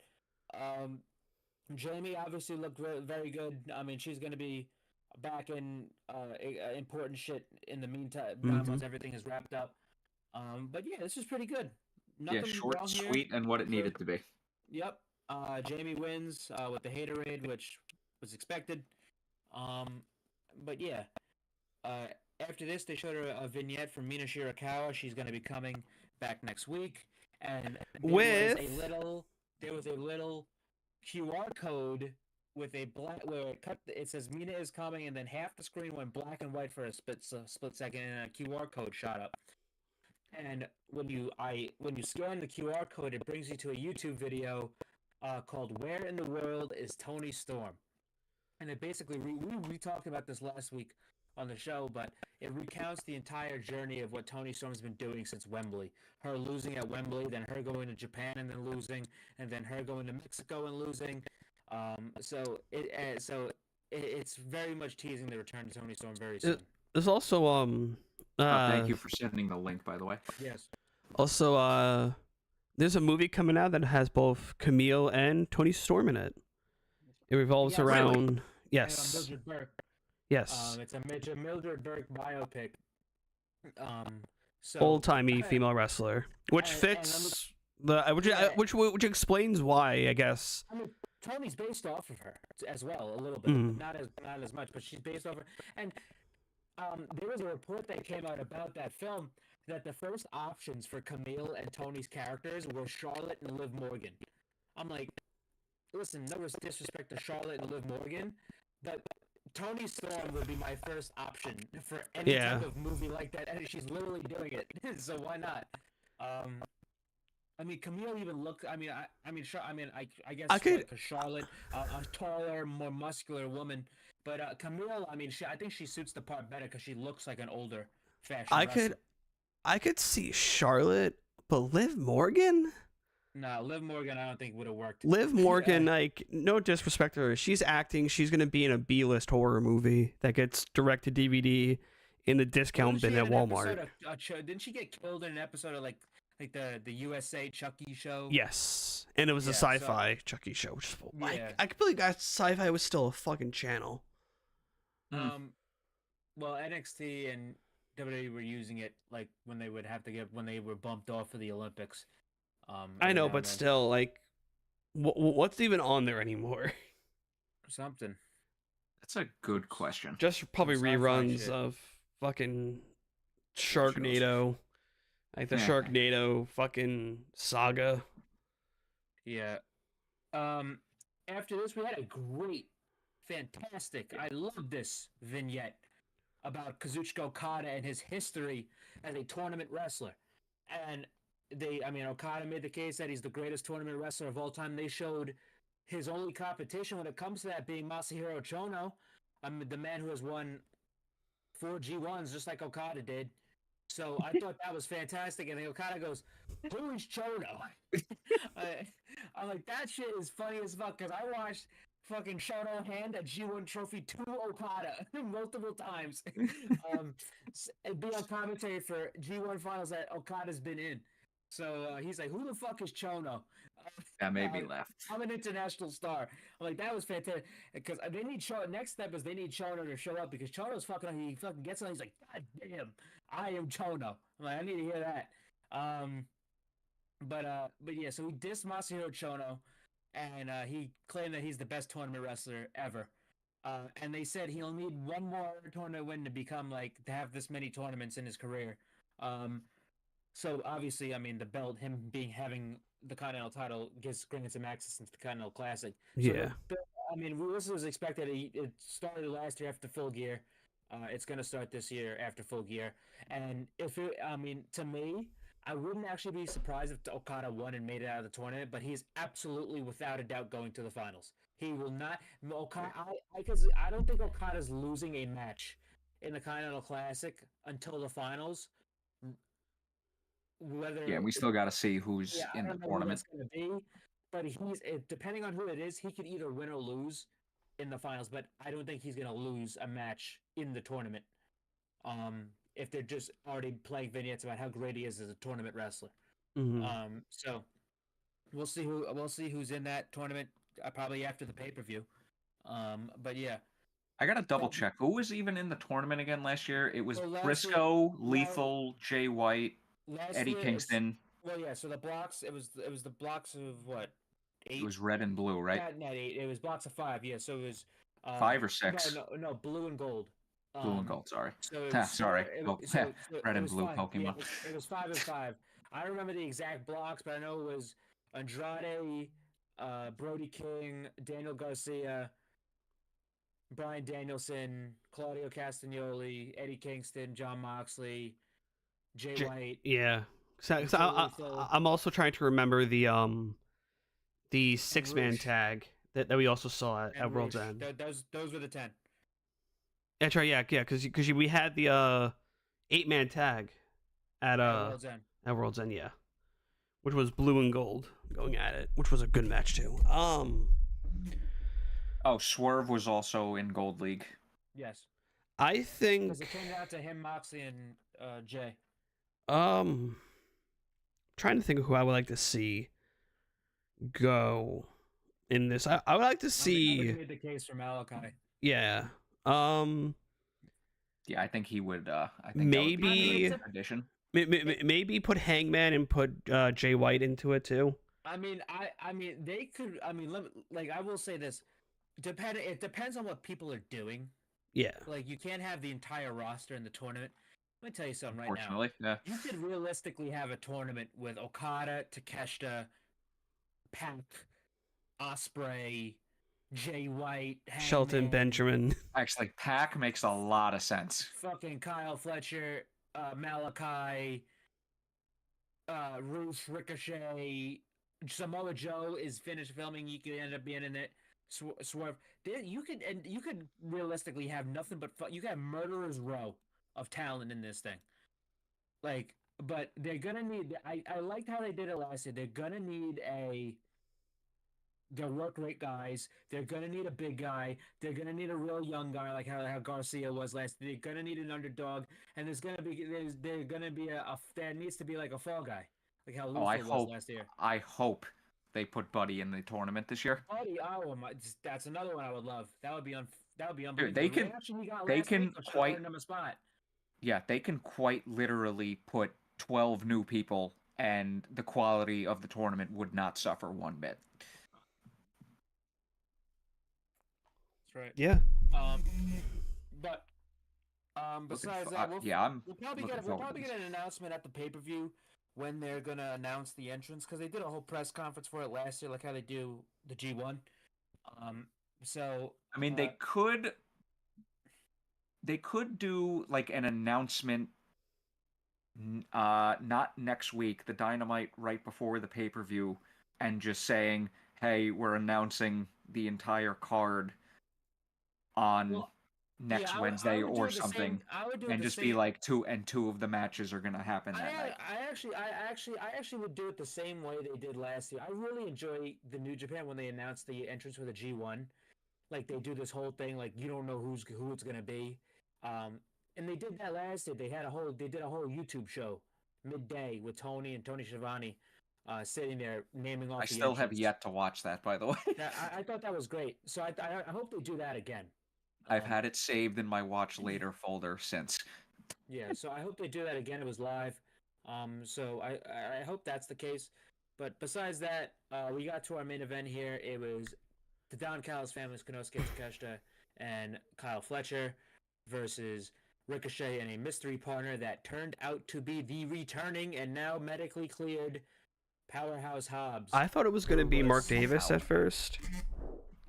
Jamie obviously looked very good. I mean, she's going to be back in important shit in the meantime. Once everything is wrapped up. But yeah, this is pretty good. Nothing short, wrong sweet, here. and what it needed to be. Yep. Jamie wins with the haterade, which was expected. But yeah, uh, after this, they showed her a vignette from Mina Shirakawa. She's going to be coming back next week, and With there was a little QR code with a black where it says Mina is coming, and then half the screen went black and white for a split second, and a QR code shot up. And when you scan the QR code, it brings you to a YouTube video called "Where in the World is Tony Storm?" And it basically we talked about this last week on the show, but it recounts the entire journey of what Tony Storm's been doing since Wembley. Her losing at Wembley, then her going to Japan and then losing, and then her going to Mexico and losing. It's very much teasing the return to Tony Storm very soon. there's also thank you for sending the link, by the way. Yes. Also, there's a movie coming out that has both Camille and Tony Storm in it. It revolves Yeah, around really? yes, Mildred Burke. yes, It's a Mildred Burke biopic. So old timey female wrestler, which and fits which Yeah. which explains why, I guess. I mean, Tony's based off of her as well, a little bit, Mhm. not as much, but she's based off her. And there was a report that came out about that film that the first options for Camille and Tony's characters were Charlotte and Liv Morgan. I'm like, listen, no disrespect to Charlotte and Liv Morgan, but Tony Storm would be my first option for any Yeah. type of movie like that, and she's literally doing it, so why not? I mean, Camille even looked. I guess I could- because Charlotte, a taller, more muscular woman, but Camille, I mean, I think she suits the part better because she looks like an older fashion wrestler. I could see Charlotte, but Liv Morgan? No, Liv Morgan, I don't think would have worked. Liv Morgan, like, no disrespect to her, she's acting. She's gonna be in a B-list horror movie that gets direct to DVD in the discount bin at Walmart. Didn't she get killed in an episode of like the USA Chucky show? Yes, and it was a Yeah, so- sci-fi Chucky show. Which is, Yeah. I completely got sci-fi was still a fucking channel. Well, NXT and WWE were using it like when they were bumped off for the Olympics. I every know, now but and then. still, like, what's even on there anymore? Something. That's a good question. Just probably Sci-fi reruns shit. of fucking Sharknado, like the Yeah. Sharknado fucking saga. Yeah. After this, we had a great, fantastic. I love this vignette about Kazuchika Okada and his history as a tournament wrestler, and Okada made the case that he's the greatest tournament wrestler of all time. They showed his only competition when it comes to that being Masahiro Chono, the man who has won 4 G1s just like Okada did. So I thought that was fantastic. And then Okada goes, "Who is Chono?" I'm like, that shit is funny as fuck because I watched fucking Chono hand a G1 trophy to Okada multiple times. And be on commentary for G1 finals that Okada's been in. So he's like, "Who the fuck is Chono?" That made me laugh. I'm an international star. I'm like, that was fantastic because they need Chono. Next step is they need Chono to show up because Chono's fucking. He fucking gets on. He's like, "God damn, I am Chono." I'm like, I need to hear that. But yeah. So he dissed Masahiro Chono, and he claimed that he's the best tournament wrestler ever. And they said he'll need one more tournament win to become to have this many tournaments in his career. So obviously, I mean, the belt, having the Continental title, grants him access into the Continental Classic. So Yeah. This was expected. It started last year after Full Gear. It's going to start this year after Full Gear. And to me, I wouldn't actually be surprised if Okada won and made it out of the tournament. But he's absolutely, without a doubt, going to the finals. He will not. Because I don't think Okada's losing a match in the Continental Classic until the finals. We still got to see who's in the tournament. Going to be, but depending on who it is, he could either win or lose in the finals. But I don't think he's going to lose a match in the tournament. If they're just already playing vignettes about how great he is as a tournament wrestler. Mhm. So we'll see who's in that tournament probably after the pay-per-view. But yeah. I gotta double check. Who was even in the tournament again last year? It was last Briscoe, Lethal, Jay White, Last Eddie year, Kingston. So the blocks. It was the blocks of what? 8. It was red and blue, right? Not 8. It was blocks of 5. Yeah, so it was 5 or 6? No, blue and gold. Blue and gold. Sorry. So it was Sorry. so Red it and was blue 5. Pokemon. Yeah, it was 5 and 5. I don't remember the exact blocks, but I know it was Andrade, Brody King, Daniel Garcia, Brian Danielson, Claudio Castagnoli, Eddie Kingston, John Moxley, Jay White. Yeah. So and I'm also trying to remember the 6-man Rouge. tag that we also saw at World's Rouge. End. Those were the 10. That's right. Yeah, because we had the 8-man tag at World's End. At World's End, yeah, which was blue and gold going at it, which was a good match too. Oh, Swerve was also in Gold League. Yes. I think Because it came down to him, Moxley, and Jay. Trying to think of who I would like to see go in this. I would like to see. I made the case for Malachi. Yeah. Yeah, I think he would. I think Maybe that would be a good addition. Maybe put Hangman and put Jay White into it too. I mean, they could. I mean, I will say this. It depends on what people are doing. Yeah. Like, you can't have the entire roster in the tournament. Let me tell you something right now. Unfortunately, yeah. You could realistically have a tournament with Okada, Takeshita, Pac, Ospreay, Jay White, Hangman, Shelton Benjamin. Actually, Pac makes a lot of sense. fucking Kyle Fletcher, Malachi, Ruth, Ricochet, Samoa Joe is finished filming. You could end up being in it. Swerve. You could realistically have nothing but you could have murderer's row of talent in this thing. Like, but they're gonna need. I liked how they did it last year. They're gonna need they're work rate guys. They're gonna need a big guy. They're gonna need a real young guy like how Garcia was last year. They're gonna need an underdog, and there needs to be like a fall guy, like how Luther was last year. I hope they put Buddy in the tournament this year. Buddy, that's another one I would love. That would be unbelievable. Dude, they can quite him a spot. Yeah, they can quite literally put 12 new people, and the quality of the tournament would not suffer one bit. That's right. Yeah. But besides I'm we'll probably get an announcement at the pay-per-view when they're gonna announce the entrance, because they did a whole press conference for it last year, like how they do the G1. So I mean, they could do like an announcement, not next week, the Dynamite right before the pay-per-view, and just saying, "Hey, we're announcing the entire card on next Wednesday or something," and just be like two of the matches are gonna happen that night. I actually would do it the same way they did last year. I really enjoy the New Japan when they announce the entrance for the G1. Like, they do this whole thing, like, you don't know who it's gonna be. And they did that last year. They did a whole YouTube show midday with Tony Schiavone sitting there naming off. I still have yet to watch that, by the way. I thought that was great. So I hope they do that again. I've had it saved in my watch later folder since. Yeah, so I hope they do that again. It was live. So I hope that's the case. But besides that, we got to our main event here. It was the Don Callis families, Konosuke Takeshita and Kyle Fletcher, versus Ricochet and a mystery partner that turned out to be the returning and now medically cleared Powerhouse Hobbs. I thought it was going to be Mark Davis at first.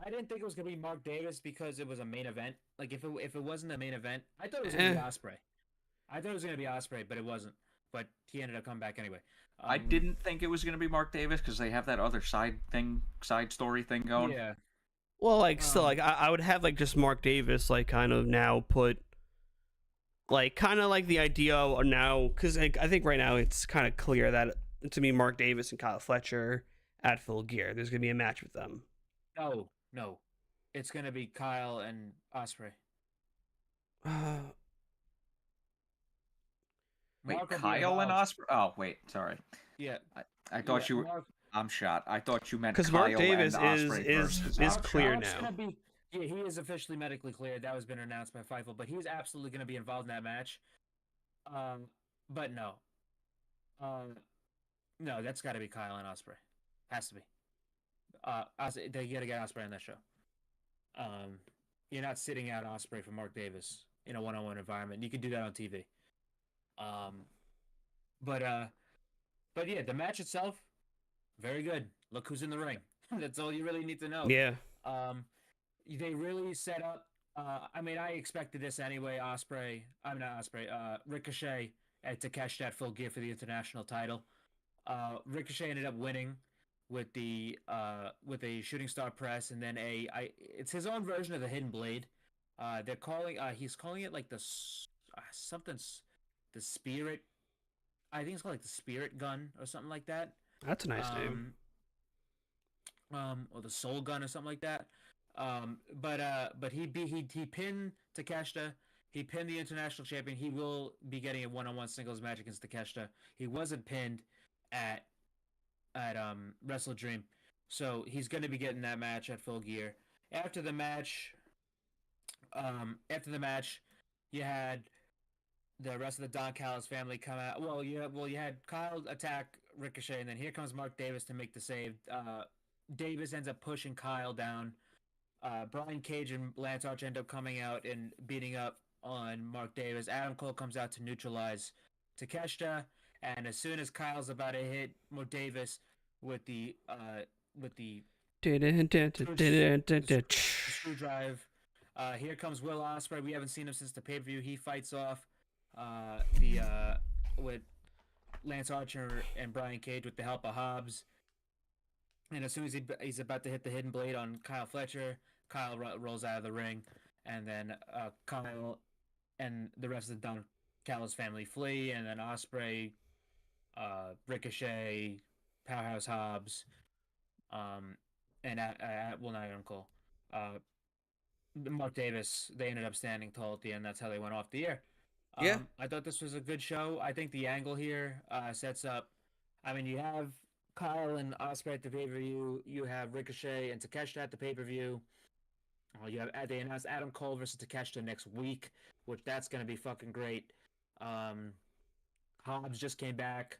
I didn't think it was going to be Mark Davis because it was a main event. Like, if it wasn't a main event, I thought it was going to be Ospreay. I thought it was going to be Ospreay, but it wasn't. But he ended up coming back anyway. I didn't think it was going to be Mark Davis because they have that other side story thing going. Yeah. Well, like, still, like, I would have, like, just Mark Davis, like, kind of now put, like, kind of like the idea now, because like, I think right now it's kind of clear that, to me, Mark Davis and Kyle Fletcher at Full Gear, there's going to be a match with them. No. It's going to be Kyle and Ospreay. Wait, Kyle and Ospreay? Oh, wait, sorry. Yeah. I thought you were... I'm shot. I thought you meant because Mark Davis is clear now. He is officially medically cleared. That has been announced by Fightful, but he's absolutely going to be involved in that match. But no. No, that's got to be Kyle and Ospreay. Has to be. they gotta get Osprey on that show. You're not sitting out Osprey for Mark Davis in a one-on-one environment. You can do that on TV. Um, but yeah, the match itself, very good. Look who's in the ring. That's all you really need to know. Yeah. They really set up. I mean, I expected this anyway. I'm not Osprey. Ricochet to catch that full gear for the international title. Ricochet ended up winning with a shooting star press, and then it's his own version of the hidden blade. He's calling it like the spirit. I think it's called like the spirit gun or something like that. That's a nice name. Or the soul gun or something like that. But he pinned Takeshita. He pinned the international champion. He will be getting a one-on-one singles match against Takeshita. He wasn't pinned at Wrestle Dream, so he's going to be getting that match at Full Gear. After the match, you had the rest of the Don Callis family come out. Well, you had Kyle attack Ricochet, and then here comes Mark Davis to make the save. Davis ends up pushing Kyle down. Brian Cage and Lance Archer end up coming out and beating up on Mark Davis. Adam Cole comes out to neutralize Takeshita, and as soon as Kyle's about to hit Mark Davis with the screw drive, here comes Will Ospreay. We haven't seen him since the pay-per-view. He fights off with Lance Archer and Brian Cage with the help of Hobbs. And as soon as he's about to hit the hidden blade on Kyle Fletcher, Kyle rolls out of the ring, and then Kyle and the rest of the Don Callis family flee, and then Ospreay, Ricochet, Powerhouse Hobbs, and not Adam Cole, Mark Davis, they ended up standing tall at the end. That's how they went off the air. Yeah. I thought this was a good show. I think the angle here sets up. I mean, you have Kyle and Ospreay at the pay-per-view. You have Ricochet and Takeshita at the pay-per-view. They announced Adam Cole versus Takeshita next week, which that's going to be fucking great. Hobbs just came back,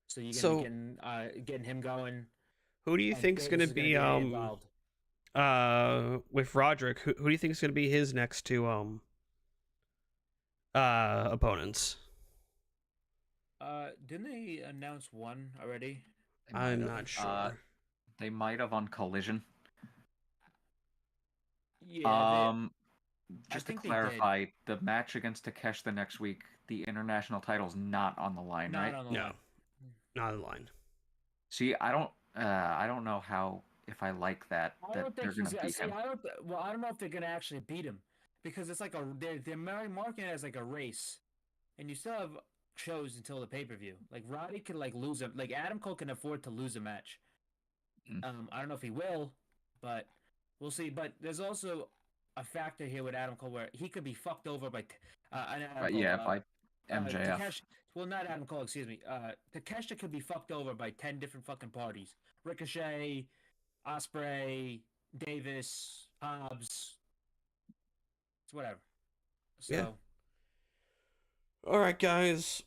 so you're going to be getting him going. Who do you think's going to be involved. With Roderick? Who do you think is going to be his next two opponents? Didn't they announce one already? I'm not sure. They might have on Collision. Yeah. Just to clarify, the match against Takeshita next week, the international title's not on the line, right? No, not on the line. See, I don't know if I like that. I don't think he's. I don't know if they're gonna actually beat him, because it's like they're marking it as like a race, and you still have shows until the pay-per-view. Like Roddy could lose him. Like Adam Cole can afford to lose a match. I don't know if he will, but we'll see. But there's also a factor here with Adam Cole where he could be fucked over by by MJF. Not Adam Cole, excuse me. Takeshita could be fucked over by 10 different fucking parties. Ricochet, Ospreay, Davis, Hobbs. It's whatever. So. Yeah. All right, guys.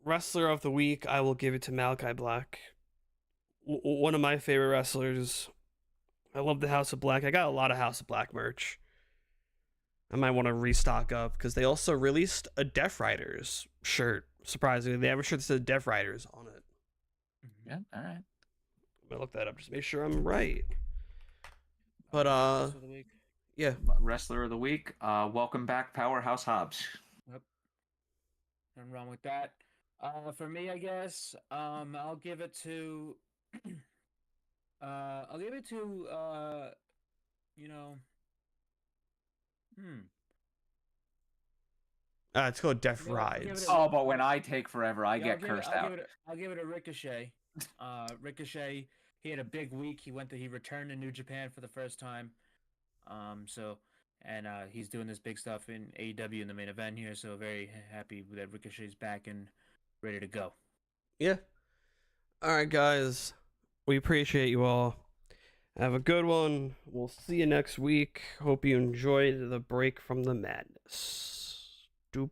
Wrestler of the week, I will give it to Malachi Black. One of my favorite wrestlers. I love the House of Black. I got a lot of House of Black merch. I might want to restock up because they also released a Death Riders shirt. Surprisingly, they have a shirt that says Death Riders on it. Yeah, all right. I'm gonna look that up just to make sure I'm right. But yeah, Wrestler of the week. Welcome back, Powerhouse Hobbs. Yep. Nothing wrong with that. For me, I guess I'll give it to. It's called Death Rides. But when I take forever, I get cursed out. I'll give it a Ricochet. Ricochet, he had a big week. He returned to New Japan for the first time. He's doing this big stuff in AEW in the main event here. So very happy that Ricochet's back and ready to go. Yeah. All right, guys. We appreciate you all. Have a good one. We'll see you next week. Hope you enjoyed the break from the madness. Doop.